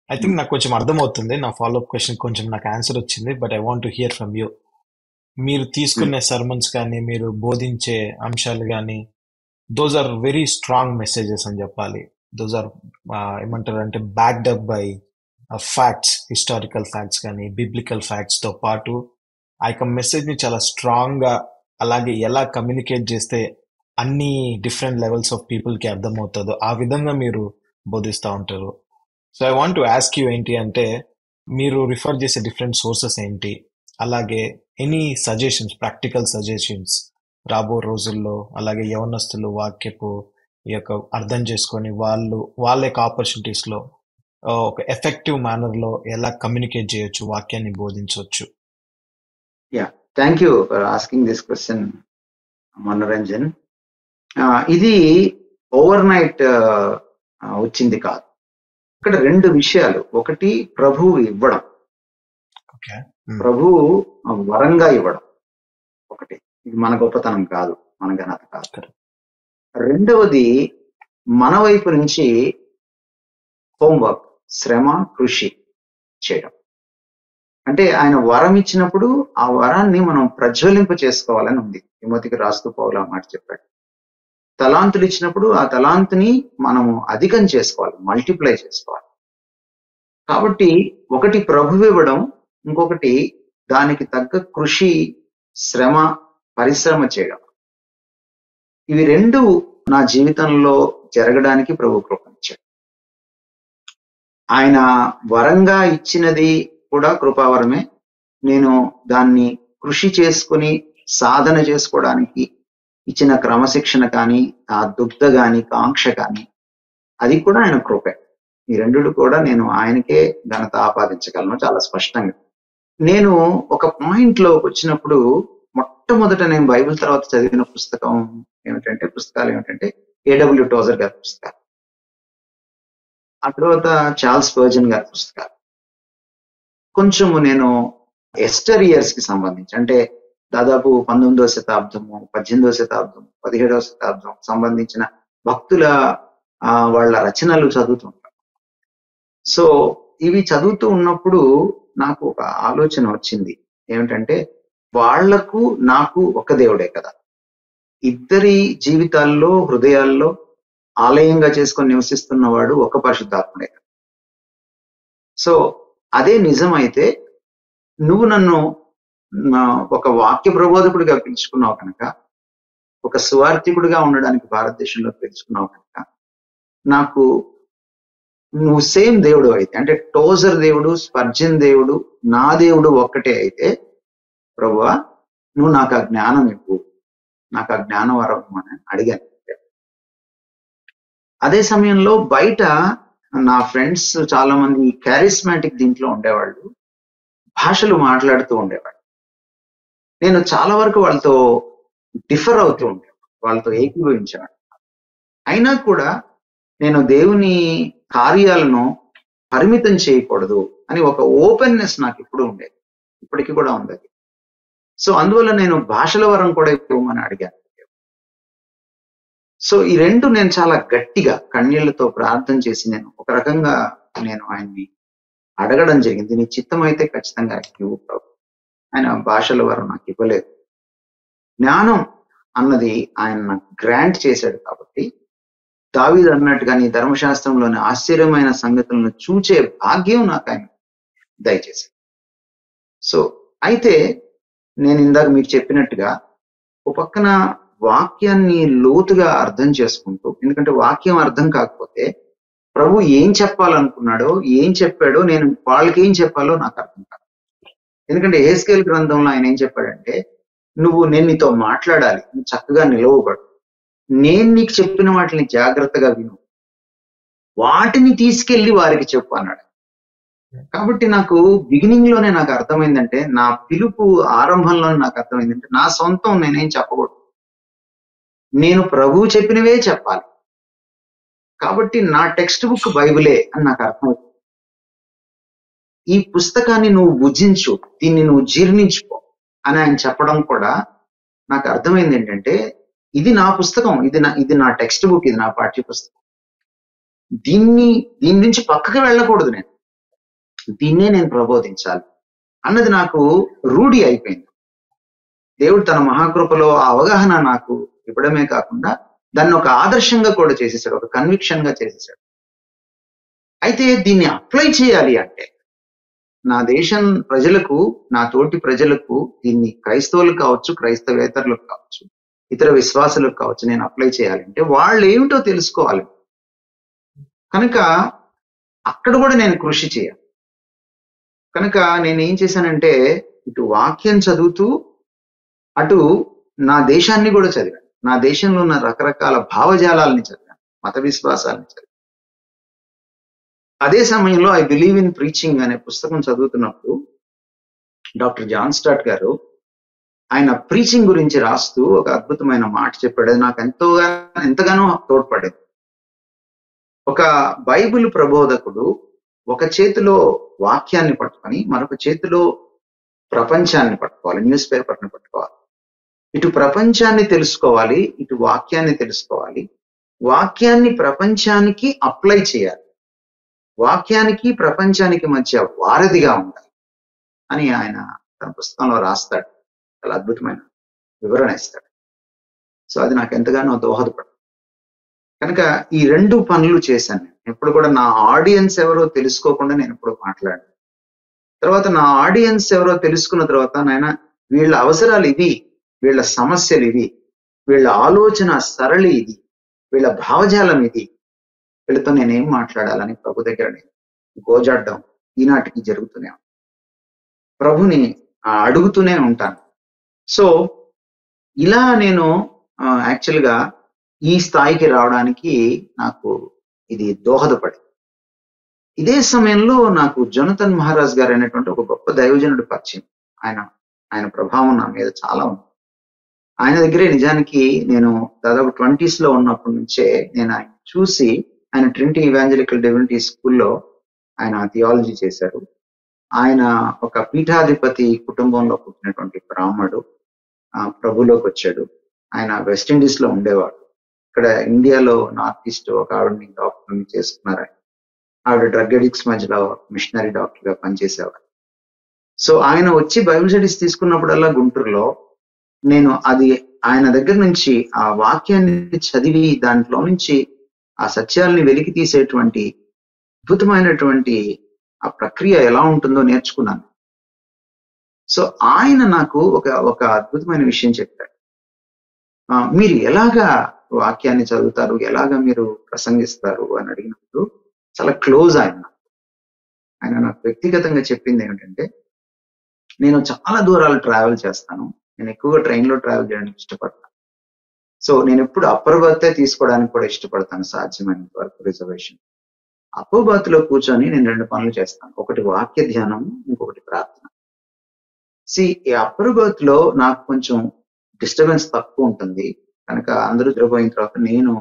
ఐ థింక్ నాకు కొంచెం అర్థమవుతుంది. నా ఫాలోఅప్ క్వశ్చన్ కొంచెం నాకు ఆన్సర్ వచ్చింది, but I want to hear from you. మీరు తీసుకునే సర్మన్స్ కానీ, మీరు బోధించే అంశాలు కానీ, those are very strong messages అని చెప్పాలి. దోస్ ఆర్ ఏమంటారు అంటే backed up by facts, historical facts కానీ, బిబ్లికల్ ఫ్యాక్ట్స్ తో పాటు ఆ యొక్క మెసేజ్ ని చాలా స్ట్రాంగ్ గా, అలాగే ఎలా కమ్యూనికేట్ చేస్తే అన్ని డిఫరెంట్ లెవెల్స్ ఆఫ్ పీపుల్ కి అర్థమవుతుందో ఆ విధంగా మీరు బోధిస్తూ ఉంటారు. So I want to ask you ఏంటి అంటే, మీరు రిఫర్ చేసే డిఫరెంట్ సోర్సెస్ ఏంటి, అలాగే ఎనీ సజెషన్స్, ప్రాక్టికల్ సజెషన్స్ రాబో రోజుల్లో, అలాగే యవనస్తులు వాక్యపు ఈ యొక్క అర్థం చేసుకొని వాళ్ళ యొక్క ఆపర్చునిటీస్ లో ఒక ఎఫెక్టివ్ మేనర్ లో ఎలా కమ్యూనికేట్ చేయొచ్చు, వాక్యాన్ని బోధించవచ్చు? Yeah, thank you for asking this question Manoranjan. ఇది ఓవర్ నైట్ వచ్చింది కాదు. ఇక్కడ 2 విషయాలు. ఒకటి ప్రభువు ఇవ్వడం, ప్రభువు వరంగా ఇవ్వడం ఒకటి. ఇది మన గొప్పతనం కాదు, మన ఘనత కాదు. రెండవది మన వైపు నుంచి హోంవర్క్, శ్రమ, కృషి చేయడం. అంటే ఆయన వరం ఇచ్చినప్పుడు ఆ వరాన్ని మనం ప్రజ్వలింప చేసుకోవాలని ఉంది. తిమోతికి రాస్తూ పౌలు ఆ మాట చెప్పాడు. తలాంతులు ఇచ్చినప్పుడు ఆ తలాంతుని మనము అధికం చేసుకోవాలి, మల్టిప్లై చేసుకోవాలి. కాబట్టి ఒకటి ప్రభువు ఇవ్వడం, ఇంకొకటి దానికి తగ్గ కృషి, శ్రమ, పరిశ్రమ చేయడం. ఇవి 2 నా జీవితంలో జరగడానికి ప్రభు కృపనిచ్చాడు. ఆయన వరంగా ఇచ్చినది కూడా కృపావరమే. నేను దాన్ని కృషి చేసుకుని సాధన చేసుకోవడానికి ఇచ్చిన క్రమశిక్షణ కానీ, ఆ దుగ్ధ కానీ, కాంక్ష కానీ, అది కూడా ఆయన కృపే. ఈ 2 కూడా నేను ఆయనకే ఘనత ఆపాదించగలను చాలా స్పష్టంగా. నేను ఒక పాయింట్ లో వచ్చినప్పుడు మొట్టమొదట నేను బైబిల్ తర్వాత చదివిన పుస్తకాలు ఏమిటంటే ఏడబ్ల్యూ టోజర్ గారి పుస్తకాలు, ఆ తర్వాత చార్ల్స్ స్పర్జన్ గారి పుస్తకాలు. కొంచెము నేను ఎస్టర్ ఇయర్స్ కి సంబంధించి, అంటే దాదాపు 19వ శతాబ్దము, 18వ శతాబ్దం, 17వ శతాబ్దం సంబంధించిన భక్తుల వాళ్ళ రచనలు చదువుతుంటాను. సో ఇవి చదువుతూ ఉన్నప్పుడు నాకు ఒక ఆలోచన వచ్చింది. ఏమిటంటే, వాళ్లకు నాకు ఒక దేవుడే కదా, ఇద్దరి జీవితాల్లో, హృదయాల్లో ఆలయంగా చేసుకొని నివసిస్తున్నవాడు ఒక పరిశుద్ధాత్ముడే. సో అదే నిజమైతే నువ్వు నన్ను ఒక వాక్య ప్రబోధకుడిగా పిలుచుకున్నావు కనుక, ఒక సువార్థికుడిగా ఉండడానికి భారతదేశంలో పిలుచుకున్నావు కనుక, నాకు నువ్వు సేమ్ దేవుడు అయితే, అంటే టోజర్ దేవుడు, స్పర్జన్ దేవుడు, నా దేవుడు ఒక్కటే అయితే, ప్రభువా నువ్వు నాకు ఆ జ్ఞానం ఇవ్వు, నాకు ఆ జ్ఞానం వరం అని అడిగాను. అదే సమయంలో బయట నా ఫ్రెండ్స్ చాలా మంది క్యారిస్మాటిక్ దీంట్లో ఉండేవాళ్ళు, భాషలు మాట్లాడుతూ ఉండేవాళ్ళు. నేను చాలా వరకు వాళ్ళతో డిఫర్ అవుతూ ఉండేవాడు, వాళ్ళతో ఏకీభవించేవాడు. అయినా కూడా నేను దేవుని కార్యాలను పరిమితం చేయకూడదు అని ఒక ఓపెన్నెస్ నాకు ఇప్పుడు ఉండేది, ఇప్పటికీ కూడా ఉంది. సో అందువల్ల నేను భాషల వరం కూడా ఇవ్వమని అడిగాను. సో ఈ రెండు నేను చాలా గట్టిగా కన్నీళ్లతో ప్రార్థన చేసి నేను ఒక రకంగా నేను ఆయన్ని అడగడం జరిగింది. నీ చిత్తం అయితే ఖచ్చితంగా ఇవ్వు ప్రభు. ఆయన భాషల వరం నాకు ఇవ్వలేదు. జ్ఞానం అన్నది ఆయన నాకు గ్రాంట్ చేశాడు కాబట్టి, దావీదు అన్నట్టుగా నీ ధర్మశాస్త్రంలోని ఆశ్చర్యమైన సంగతులను చూచే భాగ్యం నాకు ఆయన దయచేశాడు. సో అయితే నేను ఇందాక మీకు చెప్పినట్టుగా ఒక పక్కన వాక్యాన్ని లోతుగా అర్థం చేసుకుంటూ, ఎందుకంటే వాక్యం అర్థం కాకపోతే ప్రభు ఏం చెప్పాలనుకున్నాడో, ఏం చెప్పాడో, నేను వాళ్ళకి ఏం చెప్పాలో నాకు అర్థం కాదు. ఎందుకంటే యెహెజ్కేలు గ్రంథంలో ఆయన ఏం చెప్పాడంటే, నేను నీతో మాట్లాడాలి, నువ్వు చక్కగా నిలవబడు, నేను నీకు చెప్పిన వాటిని జాగ్రత్తగా విను, వాటిని తీసుకెళ్లి వారికి చెప్పు అన్నాడు. కాబట్టి నాకు బిగినింగ్ లోనే నాకు అర్థమైందంటే, నా పిలుపు ఆరంభంలోనే నాకు అర్థమైందంటే, నా సొంతం నేనేం చెప్పకూడదు, నేను ప్రభువు చెప్పినవే చెప్పాలి. కాబట్టి నా టెక్స్ట్ బుక్ బైబిలే అని నాకు అర్థమవుతుంది. ఈ పుస్తకాన్ని నువ్వు భుజించు, దీన్ని నువ్వు జీర్ణించుకో అని ఆయన చెప్పడం కూడా నాకు అర్థమైంది ఏంటంటే, ఇది నా పుస్తకం, ఇది నా టెక్స్ట్ బుక్, ఇది నా పాఠ్య పుస్తకం, దీని నుంచి పక్కకి వెళ్ళకూడదు, దీన్నే నేను ప్రబోధించాలి అన్నది నాకు రూఢి అయిపోయింది. దేవుడు తన మహాకృపలో ఆ అవగాహన నాకు ఇవ్వడమే కాకుండా దాన్ని ఒక ఆదర్శంగా కూడా చేసేసాడు, ఒక కన్విక్షన్ గా చేసేసాడు. అయితే దీన్ని అప్లై చేయాలి అంటే నా దేశం ప్రజలకు, నా తోటి ప్రజలకు, దీన్ని క్రైస్తవులకు కావచ్చు, క్రైస్తవేతరులకు కావచ్చు, ఇతర విశ్వాసులకు కావచ్చు, నేను అప్లై చేయాలంటే వాళ్ళు ఏమిటో తెలుసుకోవాలి. కనుక అక్కడ కూడా నేను కృషి చేయాలి. కనుక నేను ఏం చేశానంటే, ఇటు వాక్యం చదువుతూ అటు నా దేశాన్ని కూడా చదివాను. నా దేశంలో ఉన్న రకరకాల భావజాలాలని చదివాను, మత విశ్వాసాలని చదివాను. అదే సమయంలో ఐ బిలీవ్ ఇన్ ప్రీచింగ్ అనే పుస్తకం చదువుతున్నప్పుడు డాక్టర్ జాన్ స్టార్ట్ గారు ఆయన ప్రీచింగ్ గురించి రాస్తూ ఒక అద్భుతమైన మాట చెప్పాడు. అది నాకు ఎంతగానో తోడ్పడేది. ఒక బైబిల్ ప్రబోధకుడు ఒక చేతిలో వాక్యాన్ని పట్టుకొని మరొక చేతిలో ప్రపంచాన్ని పట్టుకోవాలి, న్యూస్ పేపర్ని పట్టుకోవాలి. ఇటు ప్రపంచాన్ని తెలుసుకోవాలి, ఇటు వాక్యాన్ని తెలుసుకోవాలి. వాక్యాన్ని ప్రపంచానికి అప్లై చేయాలి, వాక్యానికి ప్రపంచానికి మధ్య వారధిగా ఉండాలి అని ఆయన తన పుస్తకంలో రాస్తాడు. చాలా అద్భుతమైన వివరణ ఇస్తాడు. సో అది నాకు ఎంతగానో దోహదపడు. కనుక ఈ రెండు పనులు చేశాను నేను. ఎప్పుడు కూడా నా ఆడియన్స్ ఎవరో తెలుసుకోకుండా నేను ఎప్పుడు మాట్లాడాను. తర్వాత నా ఆడియన్స్ ఎవరో తెలుసుకున్న తర్వాత, నాయన వీళ్ళ అవసరాలు ఇవి, వీళ్ళ సమస్యలు ఇవి, వీళ్ళ ఆలోచన సరళి ఇది, వీళ్ళ భావజాలం ఇది, వీళ్ళతో నేనేం మాట్లాడాలని ప్రభు దగ్గర నేను గోజాడడం ఈనాటికి జరుగుతూనే ఉంది. ప్రభుని అడుగుతూనే ఉంటాను. సో ఇలా నేను యాక్చువల్గా ఈ స్థాయికి రావడానికి నాకు ఇది దోహదపడింది. ఇదే సమయంలో నాకు జొనథన్ మహారాజ్ గారు అనేటువంటి ఒక గొప్ప దైవజనుడు పరిచయం. ఆయన ప్రభావం నా మీద చాలా ఉంది. ఆయన దగ్గరే నిజానికి నేను దాదాపు 20s లో ఉన్నప్పటి నుంచే నేను ఆయన చూసి, ఆయన ట్రినిటీ ఇవాంజలికల్ డివినిటీ స్కూల్లో ఆయన థియాలజీ చేశారు. ఆయన ఒక పీఠాధిపతి కుటుంబంలో పుట్టినటువంటి బ్రాహ్మడు, ప్రభులోకి వచ్చాడు. ఆయన వెస్టిండీస్ లో ఉండేవాడు. ఇక్కడ ఇండియాలో నార్త్ ఈస్ట్ ఒక ఆవిడని డాక్టర్ని చేసుకున్నారు. ఆవిడ డ్రగ్ అడిక్ట్స్ మధ్యలో మిషనరీ డాక్టర్ గా పనిచేసేవాడు. సో ఆయన వచ్చి బైబిల్ స్టడీస్ తీసుకున్నప్పుడల్లా గుంటూరులో నేను ఆయన దగ్గర నుంచి ఆ వాక్యాన్ని చదివి దాంట్లో నుంచి ఆ సత్యాల్ని వెలికి తీసేటువంటి అద్భుతమైనటువంటి ఆ ప్రక్రియ ఎలా ఉంటుందో నేర్చుకున్నాను. సో ఆయన నాకు ఒక అద్భుతమైన విషయం చెప్పాడు. మీరు ఎలాగా వాక్యాన్ని చదువుతారు, ఎలాగా మీరు ప్రసంగిస్తారు అని అడిగినప్పుడు చాలా క్లోజ్ ఆయన నాకు వ్యక్తిగతంగా చెప్పింది ఏమిటంటే, నేను చాలా దూరాలు ట్రావెల్ చేస్తాను. నేను ఎక్కువగా ట్రైన్లో ట్రావెల్ చేయడానికి ఇష్టపడతాను. సో నేను ఎప్పుడు అప్పర్ బర్తే తీసుకోవడానికి కూడా ఇష్టపడతాను, సాధ్యమైనంత వరకు రిజర్వేషన్. అప్పర్ బర్త్ లో కూర్చొని నేను 2 పనులు చేస్తాను. ఒకటి వాక్య ధ్యానం, ఇంకొకటి ప్రార్థన. ఈ అప్పర్ బర్త్ లో నాకు కొంచెం డిస్టర్బెన్స్ తక్కువ ఉంటుంది కనుక అందరూ నిద్రపోయిన తర్వాత నేను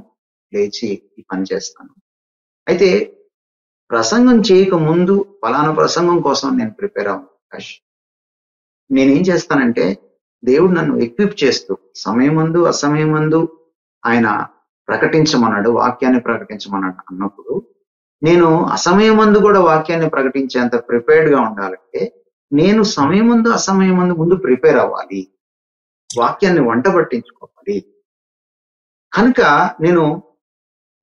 లేచి ఈ పని చేస్తాను. అయితే ప్రసంగం చేయక ముందు ఫలానా ప్రసంగం కోసం నేను ప్రిపేర్ అవ్వను. నేనేం చేస్తానంటే, దేవుడు నన్ను ఎక్విప్ చేస్తూ సమయమందు అసమయమందు ఆయన ప్రకటించమన్నాడు, వాక్యాన్ని ప్రకటించమన్నాడు అన్నప్పుడు నేను అసమయమందు కూడా వాక్యాన్ని ప్రకటించేంత ప్రిపేర్డ్ గా ఉండాలంటే నేను సమయమందు అసమయమందు ముందు ప్రిపేర్ అవ్వాలి, వాక్యాన్ని వంట పట్టించుకోవాలి. కనుక నేను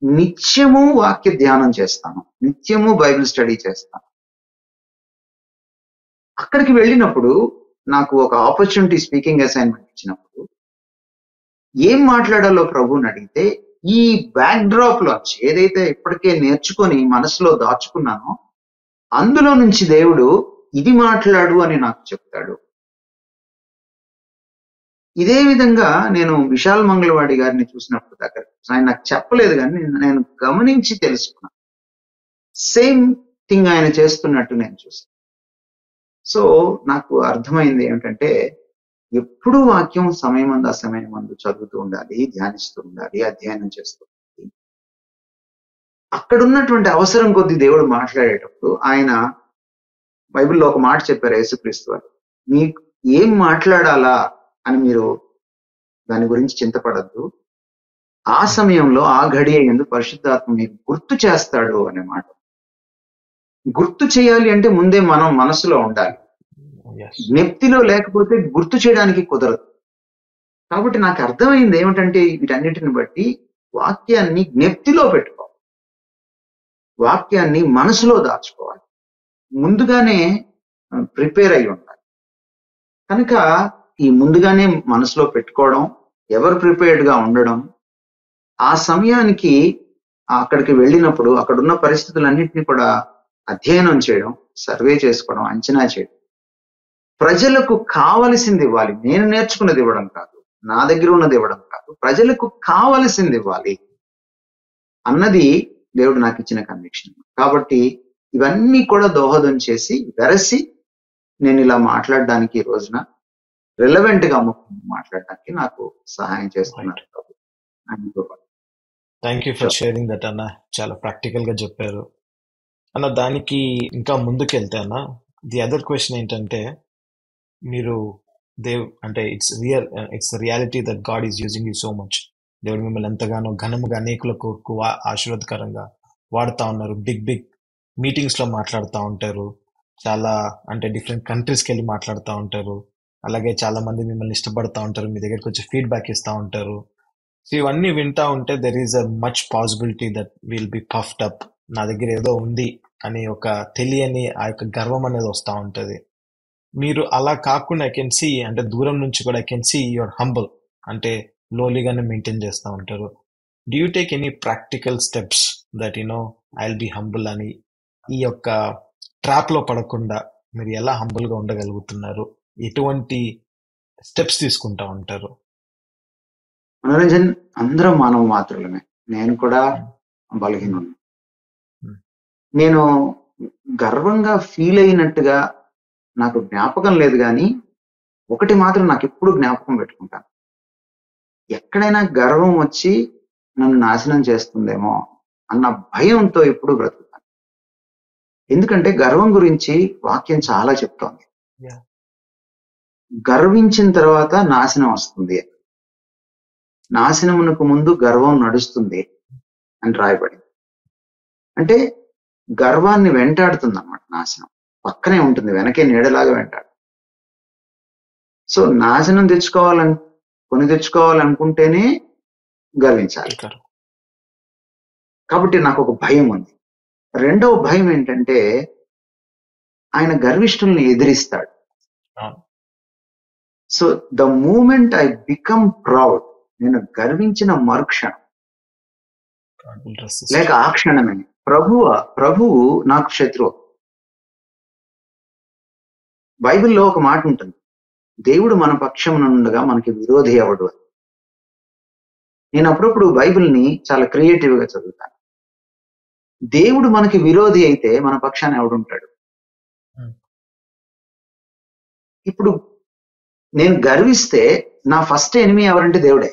నిత్యము వాక్య ధ్యానం చేస్తాను, నిత్యము బైబిల్ స్టడీ చేస్తాను. అక్కడికి వెళ్ళినప్పుడు నాకు ఒక ఆపర్చునిటీ స్పీకింగ్ అసైన్మెంట్ ఇచ్చినప్పుడు ఏం మాట్లాడాలో ప్రభువుని అడిగితే, ఈ బ్యాక్ డ్రాప్ లోంచి ఏదైతే ఇప్పటికే నేర్చుకొని మనసులో దాచుకున్నానో అందులో నుంచి దేవుడు ఇది మాట్లాడు అని నాకు చెప్తాడు. ఇదే విధంగా నేను విశాల్ మంగళవాడి గారిని చూసినప్పుడు దగ్గర ఆయన నాకు చెప్పలేదు కానీ నేను గమనించి తెలుసుకున్నాను. సేమ్ థింగ్ ఆయన చేస్తున్నట్టు నేను చూసాను. సో నాకు అర్థమైంది ఏమిటంటే, ఎప్పుడు వాక్యం సమయమందు అసమయమందు చదువుతూ ఉండాలి, ధ్యానిస్తూ ఉండాలి, అధ్యయనం చేస్తూ ఉండాలి. అక్కడ ఉన్నటువంటి అవసరం కొద్ది దేవుడు మాట్లాడేటప్పుడు ఆయన బైబిల్లో ఒక మాట చెప్పారు యేసుక్రీస్తు వారు, మీకు ఏం మాట్లాడాలా అని మీరు దాని గురించి చింతపడద్దు, ఆ సమయంలో ఆ ఘడియ యందు పరిశుద్ధాత్మ మీకు గుర్తు చేస్తాడు అనే మాట. గుర్తు చేయాలి అంటే ముందే మనం మనసులో ఉండాలి, జ్ఞప్తిలో లేకపోతే గుర్తు చేయడానికి కుదరదు. కాబట్టి నాకు అర్థమైంది ఏమిటంటే, వీటన్నిటిని బట్టి వాక్యాన్ని జ్ఞప్తిలో పెట్టుకోవాలి, వాక్యాన్ని మనసులో దాచుకోవాలి, ముందుగానే ప్రిపేర్ అయి ఉండాలి. కనుక ఈ ముందుగానే మనసులో పెట్టుకోవడం, ఎవరు ప్రిపేర్డ్ గా ఉండడం, ఆ సమయానికి అక్కడికి వెళ్ళినప్పుడు అక్కడున్న పరిస్థితులన్నింటినీ కూడా అధ్యయనం చేయడం, సర్వే చేసుకోవడం, అంచనా చేయడం, ప్రజలకు కావలసింది ఇవ్వాలి. నేను నేర్చుకున్నది ఇవ్వడం కాదు, నా దగ్గర ఉన్నది ఇవ్వడం కాదు, ప్రజలకు కావలసింది ఇవ్వాలి అన్నది దేవుడు నాకు ఇచ్చిన కన్విక్షన్. కాబట్టి ఇవన్నీ కూడా దోహదం చేసి వెరసి నేను ఇలా మాట్లాడడానికి ఈ రోజున రిలవెంట్ గా మాట్లాడడానికి నాకు సహాయం చేస్తున్నారు. Thank you for sharing that అన్న. చాలా ప్రాక్టికల్ గా చెప్పారు అన్న. దానికి ఇంకా ముందుకెళ్తే అన్న, ది అదర్ క్వశ్చన్ ఏంటంటే, మీరు అంటే it's reality that God is using you so much. దేవుడు మిమ్మల్ని ఎంతగానో ఘనముగా అనేకులకు ఆశీర్వాదకరంగా వాడుతూ ఉన్నారు. బిగ్ మీటింగ్స్ లో మాట్లాడుతూ ఉంటారు, చాలా అంటే డిఫరెంట్ కంట్రీస్కి వెళ్ళి మాట్లాడుతూ ఉంటారు. అలాగే చాలా మంది మిమ్మల్ని ఇష్టపడతా ఉంటారు, మీ దగ్గరికి వచ్చి ఫీడ్బ్యాక్ ఇస్తూ ఉంటారు. సో ఇవన్నీ వింటా ఉంటే there is a much possibility that will be puffed up, నా దగ్గర ఏదో ఉంది అని ఒక తెలియని ఆ యొక్క గర్వం అనేది వస్తూ ఉంటుంది. మీరు అలా కాకుండా ఐ కెన్ సీ, అంటే దూరం నుంచి కూడా I can see your humble, అంటే లోలీగానే మెయింటైన్ చేస్తూ ఉంటారు. Do you take any practical steps that I will be humble అని, ఈ యొక్క ట్రాప్ లో పడకుండా మీరు ఎలా హంబుల్ గా ఉండగలుగుతున్నారు? ఎటువంటి స్టెప్స్ తీసుకుంటా ఉంటారు? మనోరంజన్, అందరం మానవ మాత్రులమే, నేను కూడా బలహీనుడు. నేను గర్వంగా ఫీల్ అయినట్టుగా నాకు జ్ఞాపకం లేదు, కానీ ఒకటి మాత్రం నాకు ఎప్పుడు జ్ఞాపకం పెట్టుకుంటాను, ఎక్కడైనా గర్వం వచ్చి నన్ను నాశనం చేస్తుందేమో అన్న భయంతో ఎప్పుడు బ్రతుకుతాను. ఎందుకంటే గర్వం గురించి వాక్యం చాలా చెప్తోంది. గర్వించిన తర్వాత నాశనం వస్తుంది, నాశనమునకు ముందు గర్వం నడుస్తుంది అని రాయబడింది. అంటే గర్వాన్ని వెంటాడుతుంది అన్నమాట నాశనం, పక్కనే ఉంటుంది, వెనకే నీడలాగా వెంటాడు. సో నాశనం తెచ్చుకోవాలని కొని తెచ్చుకోవాలనుకుంటేనే గర్వించాలి. కాబట్టి నాకు ఒక భయం ఉంది. రెండవ భయం ఏంటంటే ఆయన గర్విష్ఠుల్ని ఎదిరిస్తాడు. So the moment I become proud, నేను గర్వించిన మరుక్షణం లేక ఆ క్షణమే ప్రభువు నాకు శత్రువు. బైబిల్లో ఒక మాట ఉంటుంది, దేవుడు మన పక్షమునుండగా మనకి విరోధి ఎవడు అని. నేను అప్పుడప్పుడు బైబిల్ని చాలా క్రియేటివ్ గా చదువుతాను. దేవుడు మనకి విరోధి అయితే మన పక్షాన ఎవడుంటాడు? ఇప్పుడు నేను గర్విస్తే నా ఫస్ట్ ఎనిమీ ఎవరంటే దేవుడే.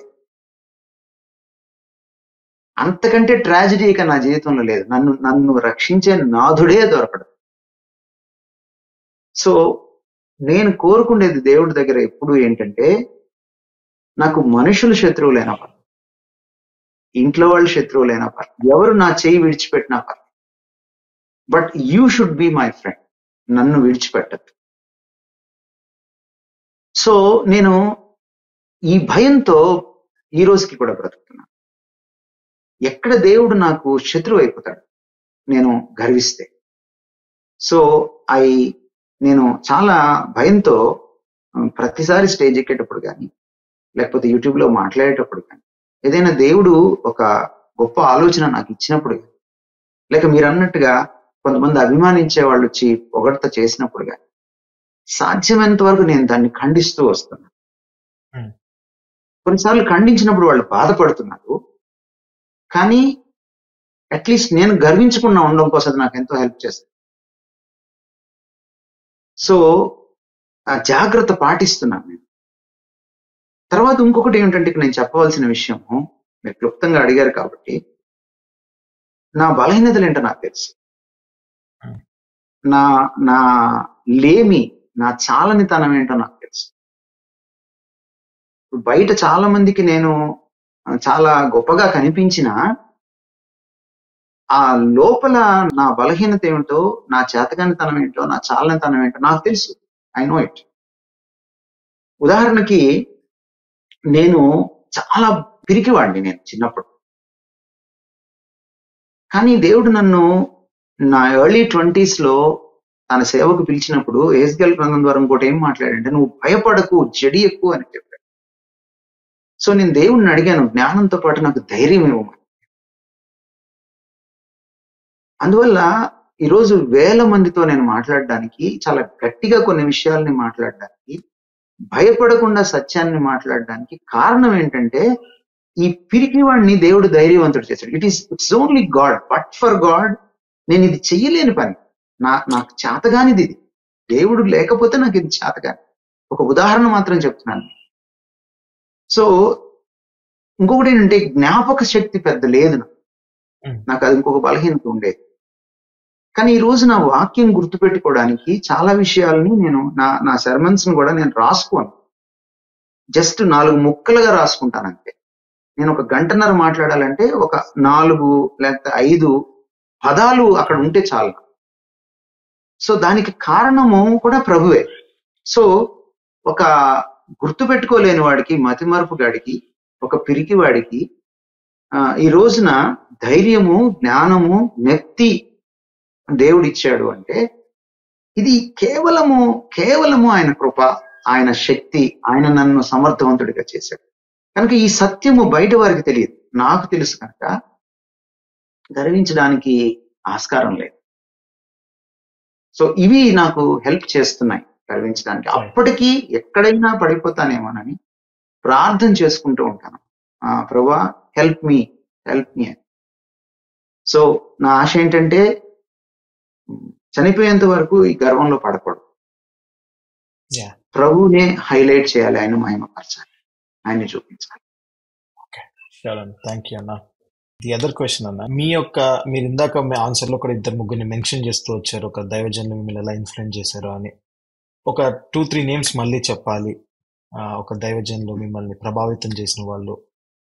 అంతకంటే ట్రాజడీ ఇక నా జీవితంలో లేదు. నన్ను రక్షించే నాథుడే దొరకడు. సో నేను కోరుకునేది దేవుడి దగ్గర ఎప్పుడు ఏంటంటే, నాకు మనుషులు శత్రువులైనా పర్లేదు, ఇంట్లో వాళ్ళు శత్రువులైనా పర్లేదు, ఎవరు నా చేయి విడిచిపెట్టినా పర్లేదు, but you should be my friend, నన్ను విడిచిపెట్టద్దు. సో నేను ఈ భయంతో ఈ రోజుకి కూడా బ్రతుకుతున్నాను. ఎక్కడ దేవుడు నాకు శత్రువు అయిపోతాడు నేను గర్విస్తే. సో నేను చాలా భయంతో ప్రతిసారి స్టేజ్ ఎక్కేటప్పుడు కానీ, లేకపోతే యూట్యూబ్ లో మాట్లాడేటప్పుడు కానీ, ఏదైనా దేవుడు ఒక గొప్ప ఆలోచన నాకు ఇచ్చినప్పుడు కానీ, లేక మీరు అన్నట్టుగా కొంతమంది అభిమానించే వాళ్ళు వచ్చి పొగడ్త చేసినప్పుడు కానీ, సాధ్యమైనంత వరకు నేను దాన్ని ఖండిస్తూ వస్తున్నాను. కొన్నిసార్లు ఖండించినప్పుడు వాళ్ళు బాధపడుతున్నారు, కానీ అట్లీస్ట్ నేను గర్వించకుండా ఉండడం కోసం అది నాకు ఎంతో హెల్ప్ చేస్తుంది. సో ఆ జాగ్రత్త పాటిస్తున్నాను నేను. తర్వాత ఇంకొకటి ఏమిటంటే, నేను చెప్పవలసిన విషయము, మీరు క్లుప్తంగా అడిగారు కాబట్టి, నా బలహీనతలు ఏంటో నాకు తెలుసు. నా లేమి, నా చాలనితనం ఏంటో నాకు తెలుసు. బయట చాలా మందికి నేను చాలా గొప్పగా కనిపించినా ఆ లోపల నా బలహీనత ఏమిటో, నా చేతకానితనం ఏంటో, నా చాలనితనం ఏంటో నాకు తెలుసు. I know it. ఉదాహరణకి నేను చాలా పిరికివాడిని నేను చిన్నప్పుడు. కానీ దేవుడు నన్ను నా ఎర్లీ 20s లో తన సేవకు పిలిచినప్పుడు ఏజ్కేల్ గ్రంథం ద్వారా ఇంకోటి ఏం మాట్లాడంటే, నువ్వు భయపడకు, జడియకు అని చెప్పాడు. సో నేను దేవుడిని అడిగాను, జ్ఞానంతో పాటు నాకు ధైర్యం ఇవ్వమని. అందువల్ల ఈరోజు వేల మందితో నేను మాట్లాడడానికి, చాలా గట్టిగా కొన్ని విషయాల్ని మాట్లాడడానికి, భయపడకుండా సత్యాన్ని మాట్లాడడానికి కారణం ఏంటంటే, ఈ పిరికి వాడిని దేవుడు ధైర్యవంతుడు చేశాడు. It's only God, but for God నేను ఇది చెయ్యలేని పని, నాకు చేతగానిది ఇది. దేవుడు లేకపోతే నాకు ఇది చేతగాని. ఒక ఉదాహరణ మాత్రం చెప్తున్నాను. సో ఇంకొకటి ఏంటంటే, జ్ఞాపక శక్తి పెద్ద లేదు నాకు. అది ఇంకొక బలహీనత ఉండేది. కానీ ఈ రోజు నా వాక్యం గుర్తుపెట్టుకోవడానికి చాలా విషయాలని నేను నా సెర్మన్స్ ని కూడా నేను రాసుకోను. జస్ట్ 4 ముక్కలుగా రాసుకుంటాను అంతే. నేను ఒక గంటన్నర మాట్లాడాలంటే ఒక 4 లేకపోతే 5 పదాలు అక్కడ ఉంటే చాలు. సో దానికి కారణము కూడా ప్రభువే. సో ఒక గుర్తుపెట్టుకోలేని వాడికి, మతిమరుపు గాడికి, ఒక పిరికి వాడికి ఈ రోజున ధైర్యము, జ్ఞానము, నెత్తి దేవుడు ఇచ్చాడు అంటే, ఇది కేవలము ఆయన కృప, ఆయన శక్తి, ఆయన నన్ను సమర్థవంతుడిగా చేశాడు. కనుక ఈ సత్యము బయట వారికి తెలియదు, నాకు తెలుసు. కనుక గర్వించడానికి ఆస్కారం లేదు. సో ఇవి నాకు హెల్ప్ చేస్తున్నాయి గర్వించడానికి. అప్పటికీ ఎక్కడైనా పడిపోతానేమోనని ప్రార్థన చేసుకుంటూ ఉంటాను, ప్రభువా హెల్ప్ మీ అని. సో నా ఆశ ఏంటంటే, చనిపోయేంత వరకు ఈ గర్వంలో పడకూడదు. ప్రభువునే హైలైట్ చేయాలి, ఆయన మహిమపరచాలి, ఆయన్ని చూపించాలి. థ్యాంక్ యూ అన్న. ది అదర్ క్వశ్చన్ అన్న, మీరు ఇందాక మీ ఆన్సర్ లో కూడా 2-3 మెన్షన్ చేస్తూ వచ్చారు, ఒక దైవజనులు మిమ్మల్ని ఎలా ఇన్ఫ్లుయెన్స్ చేశారు అని. ఒక 2-3 నేమ్స్ మళ్ళీ చెప్పాలి. ఒక దైవజనులు మిమ్మల్ని ప్రభావితం చేసిన వాళ్ళు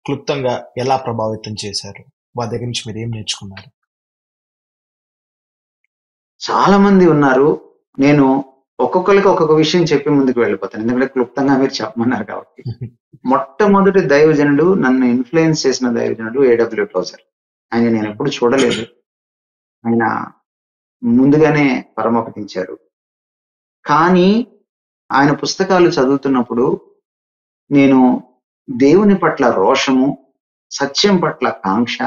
క్లుప్తంగా ఎలా ప్రభావితం చేశారు, వాళ్ళ దగ్గర నుంచి మీరు ఏం నేర్చుకున్నారు? చాలా మంది ఉన్నారు. నేను ఒక్కొక్కరికి ఒక్కొక్క విషయం చెప్పి ముందుకు వెళ్ళిపోతాను, ఎందుకంటే క్లుప్తంగా మీరు చెప్పమన్నారు కాబట్టి. మొట్టమొదటి దైవజనుడు, నన్ను ఇన్ఫ్లుయెన్స్ చేసిన దైవజనుడు ఏడబ్ల్యూ టోజర్. ఆయన నేను ఎప్పుడు చూడలేదు. ఆయన ముందుగానే పరమపదించారు. కానీ ఆయన పుస్తకాలు చదువుతున్నప్పుడు నేను దేవుని పట్ల రోషము, సత్యం పట్ల కాంక్ష,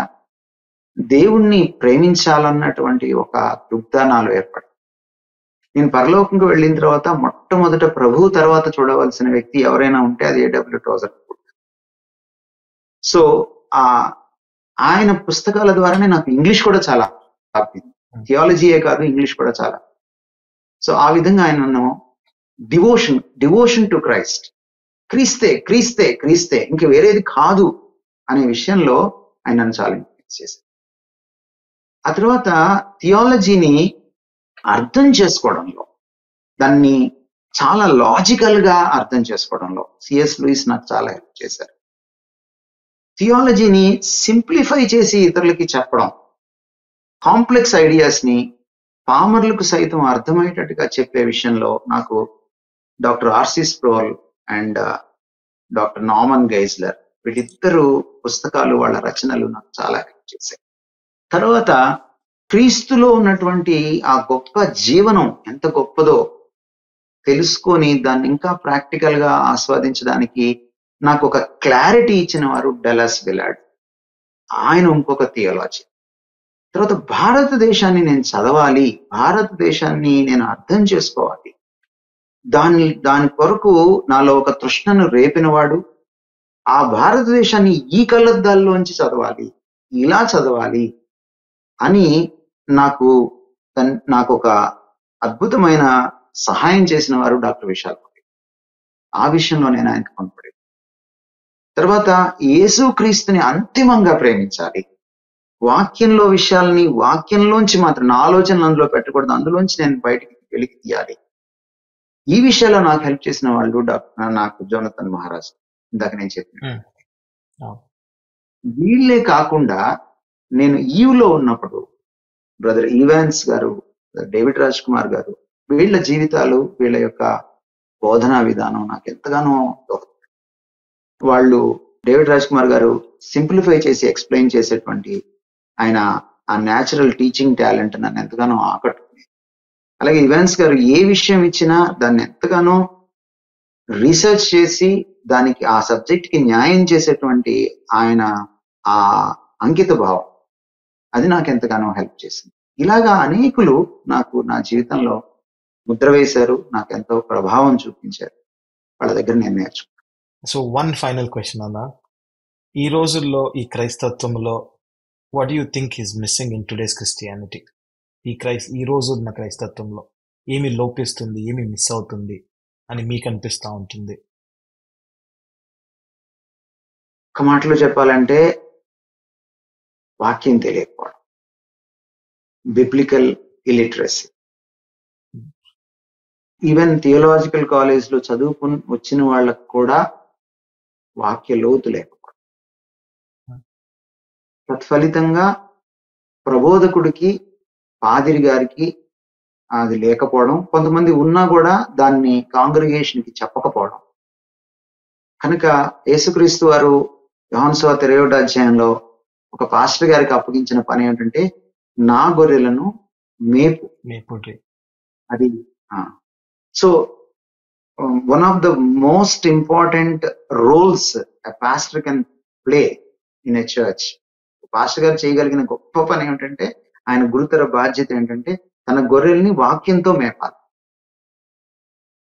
దేవుణ్ణి ప్రేమించాలన్నటువంటి ఒక దుగ్ధ నాలో ఏర్పడింది. నేను పరలోకంకు వెళ్ళిన తర్వాత మొట్టమొదట ప్రభువు తర్వాత చూడవలసిన వ్యక్తి ఎవరైనా ఉంటే అది ఏడబ్ల్యూ టోజర్. సో ఆయన పుస్తకాల ద్వారానే నాకు ఇంగ్లీష్ కూడా చాలా థియాలజీయే కాదు, ఇంగ్లీష్ కూడా చాలా. సో ఆ విధంగా ఆయన నన్ను డివోషన్ టు క్రైస్ట్, క్రీస్తే క్రీస్తే క్రీస్తే, ఇంక వేరేది కాదు అనే విషయంలో ఆయన నన్ను చాలా ఇన్ఫ్లుయెన్స్ చేశారు. ఆ తర్వాత థియాలజీని అర్థం చేసుకోవడంలో, దాన్ని చాలా లాజికల్ గా అర్థం చేసుకోవడంలో సిఎస్ లూయిస్ నాకు చాలా హెల్ప్ చేశారు. థియాలజీని సింప్లిఫై చేసి ఇతరులకి చెప్పడం, కాంప్లెక్స్ ఐడియాస్ ని పామర్లకు సైతం అర్థమయ్యేటట్టుగా చెప్పే విషయంలో నాకు doctor R C Sproul and doctor Norman Geisler, వీళ్ళిద్దరు పుస్తకాలు, వాళ్ళ రచనలు నాకు చాలా హెల్ప్ చేశాయి. తర్వాత క్రీస్తులో ఉన్నటువంటి ఆ గొప్ప జీవనం ఎంత గొప్పదో తెలుసుకొని దాన్ని ఇంకా ప్రాక్టికల్ గా ఆస్వాదించడానికి నాకు ఒక క్లారిటీ ఇచ్చిన వారు డెలస్ విలార్డ్. ఆయన ఇంకొక థియాలజీ. తర్వాత భారతదేశాన్ని నేను చదవాలి, భారతదేశాన్ని నేను అర్థం చేసుకోవాలి, దాని కొరకు నాలో ఒక తృష్ణను రేపినవాడు, ఆ భారతదేశాన్ని ఈ కళ్ళద్దాల్లోంచి చదవాలి, ఇలా చదవాలి అని నాకు ఒక అద్భుతమైన సహాయం చేసిన వారు డాక్టర్ విశాల్ కోటి. ఆ విషయంలో నేను ఆయనకు కొనపడేది. తర్వాత యేసుక్రీస్తుని అంతిమంగా ప్రేమించాలి, వాక్యంలో విషయాల్ని వాక్యంలోంచి మాత్రం, నా ఆలోచనలు అందులో పెట్టకూడదు, అందులోంచి నేను బయటికి వెలికి తీయాలి. ఈ విషయాల్లో నాకు హెల్ప్ చేసిన వాళ్ళు నాకు జోనతన్ మహారాజ్, ఇందాక నేను చెప్పిన. వీళ్ళే కాకుండా నేను ఈవ్లో ఉన్నప్పుడు బ్రదర్ ఈవాన్స్ గారు, డేవిడ్ రాజ్ కుమార్ గారు, వీళ్ళ జీవితాలు, వీళ్ళ యొక్క బోధనా విధానం నాకు ఎంతగానో వాళ్ళు, డేవిడ్ రాజ్ కుమార్ గారు సింప్లిఫై చేసి ఎక్స్ప్లెయిన్ చేసేటువంటి ఆయన ఆ న్యాచురల్ టీచింగ్ టాలెంట్ నన్ను ఎంతగానో ఆకట్టుకుంది. అలాగే ఇవాన్స్ గారు ఏ విషయం ఇచ్చినా దాన్ని ఎంతగానో రీసెర్చ్ చేసి దానికి ఆ సబ్జెక్ట్ కి న్యాయం చేసేటువంటి ఆయన ఆ అంకిత భావం, అది నాకు ఎంతగానో హెల్ప్ చేసింది. ఇలాగా అనేకులు నాకు నా జీవితంలో ముద్ర వేశారు, నాకు ఎంతో ప్రభావం చూపించారు. వాళ్ళ దగ్గర నేను నేర్చుకున్నాను. సో వన్ ఫైనల్ క్వశ్చన్ అన్న, ఈ రోజుల్లో ఈ క్రైస్తత్వంలో what you think is missing in today's Christianity? ఈ రోజు ఉన్న క్రైస్తత్వంలో ఏమి లోపిస్తుంది, ఏమి మిస్ అవుతుంది అని మీకు అనిపిస్తూ ఉంటుంది? ఒక మాటలో చెప్పాలంటే వాక్యం తెలియకపోవడం, biblical illiteracy. Even theological college లో చదువుకుని వచ్చిన వాళ్ళకు కూడా వాక్య లోతు లేకపోవడం, తత్ఫలితంగా ప్రబోధకుడికి, పాదిరి గారికి అది లేకపోవడం, కొంతమంది ఉన్నా కూడా దాన్ని కాంగ్రిగేషన్ కి చెప్పకపోవడం. కనుక యేసుక్రీస్తు వారు యోహాను సువార్త 20వ అధ్యాయంలో ఒక పాస్టర్ గారికి అప్పగించిన పని ఏంటంటే, నా గొర్రెలను మేపు. అది so one of the most important roles a pastor can play in a church. Pastor గారు చేయగలిగిన గొప్ప పని ఏమిటంటే, ఆయన గురుతర బాధ్యత ఏంటంటే తన గొర్రెల్ని వాక్యంతో మేపాలి.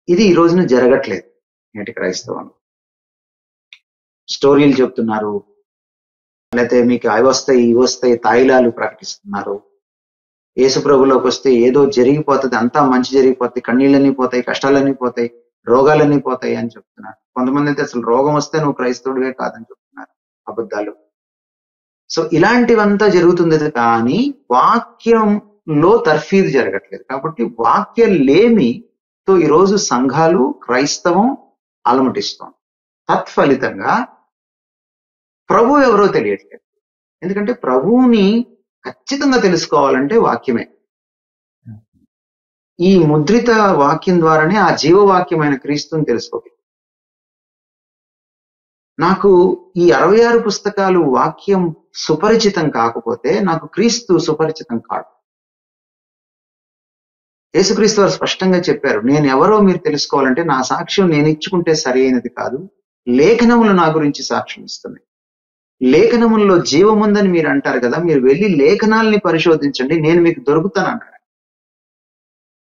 ఇది ఈ రోజున జరగట్లేదు నేటి క్రైస్తవం. స్టోరీలు చెప్తున్నారు, లేకపోతే మీకు అవి వస్తాయి ఇవి వస్తాయి తాయిలాలు ప్రకటిస్తున్నారు. యేసు ప్రభులోకి వస్తే ఏదో జరిగిపోతుంది, అంతా మంచి జరిగిపోతాయి, కన్నీళ్ళన్నీ పోతాయి, కష్టాలన్నీ పోతాయి, రోగాలన్నీ పోతాయి అని చెప్తున్నారు. కొంతమంది అయితే అసలు రోగం వస్తే నువ్వు క్రైస్తవుడివే కాదని చెప్తున్నారు, అబద్ధాలు. సో ఇలాంటివంతా జరుగుతుంది, కానీ వాక్యంలో తర్ఫీదు జరగట్లేదు. కాబట్టి వాక్య లేమితో ఈరోజు సంఘాలు, క్రైస్తవం అలమటిస్తాం. తత్ఫలితంగా ప్రభు ఎవరో తెలియట్లేదు. ఎందుకంటే ప్రభువుని ఖచ్చితంగా తెలుసుకోవాలంటే వాక్యమే. ఈ ముద్రిత వాక్యం ద్వారానే ఆ జీవవాక్యమైన క్రీస్తుని తెలుసుకోగలం. నాకు ఈ 66 పుస్తకాలు వాక్యం సుపరిచితం కాకపోతే నాకు క్రీస్తు సుపరిచితం కాదు. యేసుక్రీస్తు వారు స్పష్టంగా చెప్పారు, నేను ఎవరో మీరు తెలుసుకోవాలంటే నా సాక్ష్యం నేను ఇచ్చుకుంటే సరి అయినది కాదు, లేఖనములు నా గురించి సాక్ష్యం ఇస్తున్నాయి. లేఖనముల్లో జీవముందని మీరు అంటారు కదా, మీరు వెళ్ళి లేఖనాలని పరిశోధించండి, నేను మీకు దొరుకుతాను అన్నాడు.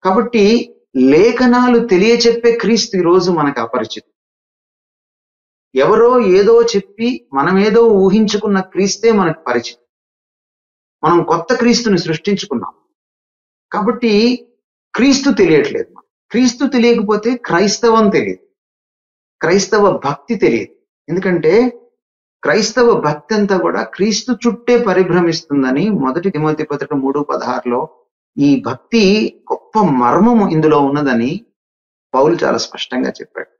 కాబట్టి లేఖనాలు తెలియచెప్పే క్రీస్తు ఈ రోజు మనకు అపరిచితం. ఎవరో ఏదో చెప్పి మనం ఏదో ఊహించుకున్న క్రీస్తే మనకు పరిచితం. మనం కొత్త క్రీస్తుని సృష్టించుకున్నాం. కాబట్టి క్రీస్తు తెలియట్లేదు. క్రీస్తు తెలియకపోతే క్రైస్తవం తెలియదు, క్రైస్తవ భక్తి తెలియదు. ఎందుకంటే క్రైస్తవ భక్తి అంతా కూడా క్రీస్తు చుట్టే పరిభ్రమిస్తుందని 1 తిమోతి పత్రిక 3:16 ఈ భక్తి గొప్ప మర్మము ఇందులో ఉన్నదని పౌలు చాలా స్పష్టంగా చెప్పాడు.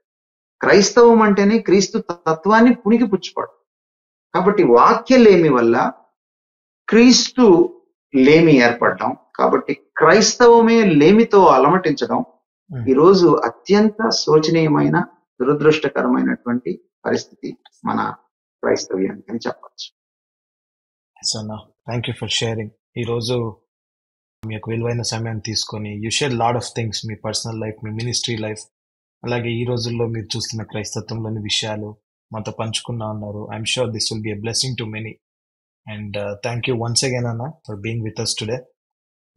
క్రైస్తవం అంటేనే క్రీస్తు తత్వాన్ని పుణికి పుచ్చుకోవడం. కాబట్టి వాక్య లేమి వల్ల క్రీస్తు లేమి ఏర్పడడం, కాబట్టి క్రైస్తవమే లేమితో అలమటించడం ఈరోజు అత్యంత శోచనీయమైన దురదృష్టకరమైనటువంటి పరిస్థితి మన క్రైస్తవ్యానికి అని చెప్పచ్చు. Thank you for sharing. ఈరోజు మీ యొక్క విలువైన సమయాన్ని తీసుకొని you share lot of things, me personal life, me ministry life, అలాగే ఈ రోజుల్లో మీరు చూస్తున్న క్రైస్తత్వంలోని విషయాలు మాతో పంచుకున్నా ఉన్నారు. I'm sure this will be a blessing to many. And thank you once again అన్న for being with us today.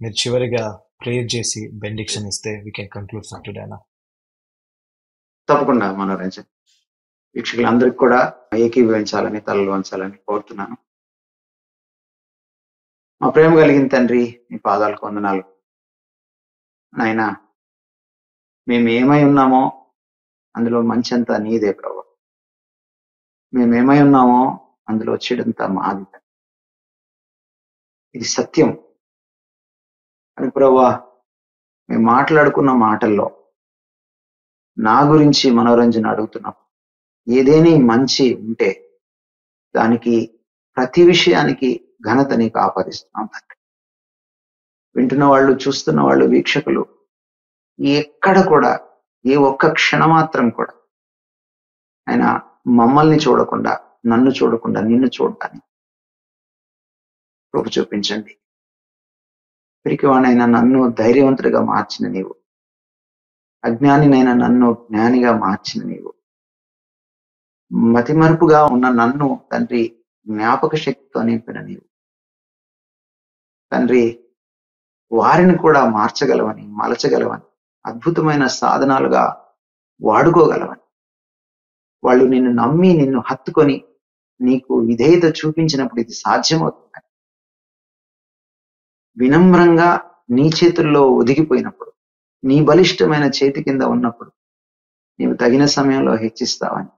మీరు చివరిగా ప్రేయర్ చేసి బెండిక్షన్ ఇస్తే we can conclude for today అన్న. తప్పకుండా మనోరంజన్. వీక్షకులందరికీ కూడా ఏకీభవించాలని, తలలు వంచాలని కోరుతున్నాను. మా ప్రేమ కలిగిన తండ్రి, మీ పాదాలకు వందనాలు నాయనా. మేము ఏమై ఉన్నామో అందులో మంచి అంతా నీదే ప్రభు. మేమేమై ఉన్నామో అందులో చెడంతా మాది. ఇది సత్యం అని ప్రభా. మేము మాట్లాడుకున్న మాటల్లో నా గురించి మనోరంజన అడుగుతున్నాం. ఏదేని మంచి ఉంటే దానికి ప్రతి విషయానికి ఘనత నీకు ఆపాదిస్తున్నాం తండ్రి. వింటున్న వాళ్ళు, చూస్తున్న వాళ్ళు, వీక్షకులు ఎక్కడ కూడా ఏ ఒక్క క్షణమాత్రం కూడా ఆయన మమ్మల్ని చూడకుండా, నన్ను చూడకుండా నిన్ను చూడటానికి కృప చూపించండి. పిరికివాణైనా నన్ను ధైర్యవంతుడిగా మార్చిన నీవు, అజ్ఞానినైనా నన్ను జ్ఞానిగా మార్చిన నీవు, మతిమరుపుగా ఉన్న నన్ను తండ్రి జ్ఞాపక శక్తితో నింపిన నీవు తండ్రి, వారిని కూడా మార్చగలవని, మలచగలవని, అద్భుతమైన సాధనాలుగా వాడుకోగలవని, వాళ్ళు నిన్ను నమ్మి నిన్ను హత్తుకొని నీకు విధేయత చూపించినప్పుడు ఇది సాధ్యమవుతుంది. వినమ్రంగా నీ చేతుల్లో ఒదిగిపోయినప్పుడు, నీ బలిష్టమైన చేతి కింద ఉన్నప్పుడు నీవు తగిన సమయంలో హెచ్చిస్తావని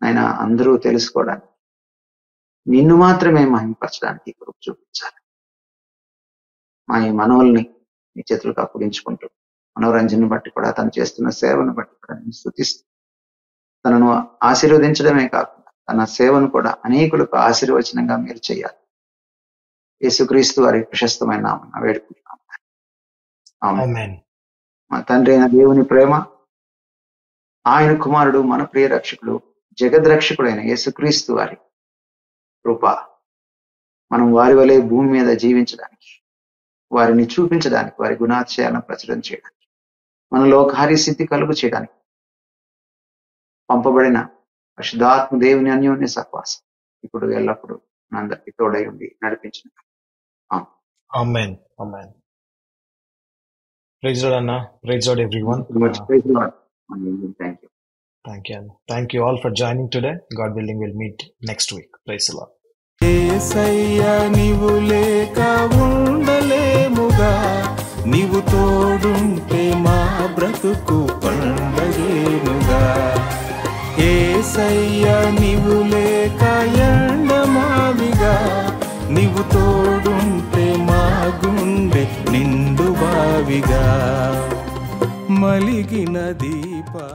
ఆయన అందరూ తెలుసుకోవడానికి, నిన్ను మాత్రమే మహిమపరచడానికి కృప చూపించాలి. మా ఈ మనవుల్ని నీ చేతులకు అప్పగించుకుంటూ, మనోరంజన్ బట్టి కూడా, తను చేస్తున్న సేవను బట్టి కూడా నేను స్తుతిస్తూ, తనను ఆశీర్వదించడమే కాకుండా తన సేవను కూడా అనేకులకు ఆశీర్వచనంగా మీరు చేయాలి. యేసుక్రీస్తు వారి ప్రశస్తమైన నామమున వేడుకుంటున్నాం. ఆమేన్. మా తండ్రి అయిన దేవుని ప్రేమ, ఆయన కుమారుడు, మన ప్రియ రక్షకుడు, జగద్రక్షకుడైన యేసుక్రీస్తు వారి కృప, మనం వారి వలె భూమి మీద జీవించడానికి, వారిని చూపించడానికి, వారి గుణాతిశయాలను ప్రచురం చేయడానికి, మనలో కార్యసిద్ధి కలుగు చేయడానికి పంపబడిన పరిశుద్ధాత్మ దేవుని అన్యోన్య సహవాసం ఇప్పుడు ఎల్లప్పుడూ మనందరికీ తోడై ఉండి నడిపించిన. ఆమేన్. ఆమేన్. ప్రైజ్ లార్డ్ అన్న. Praise lord everyone. Thank you. Thank you all for joining today. God willing, we'll meet next week. Praise the Lord. యేసయ్యా నీవు లేక ఉండలేముగా, నీవు తోడుంటే మా బ్రతుకు పండగేనుగా. యేసయ్యా నీవు లేక ఎండమావిగా, నీవు తోడుంటే మా గుండె నిండు బావిగా మలిగిన దీప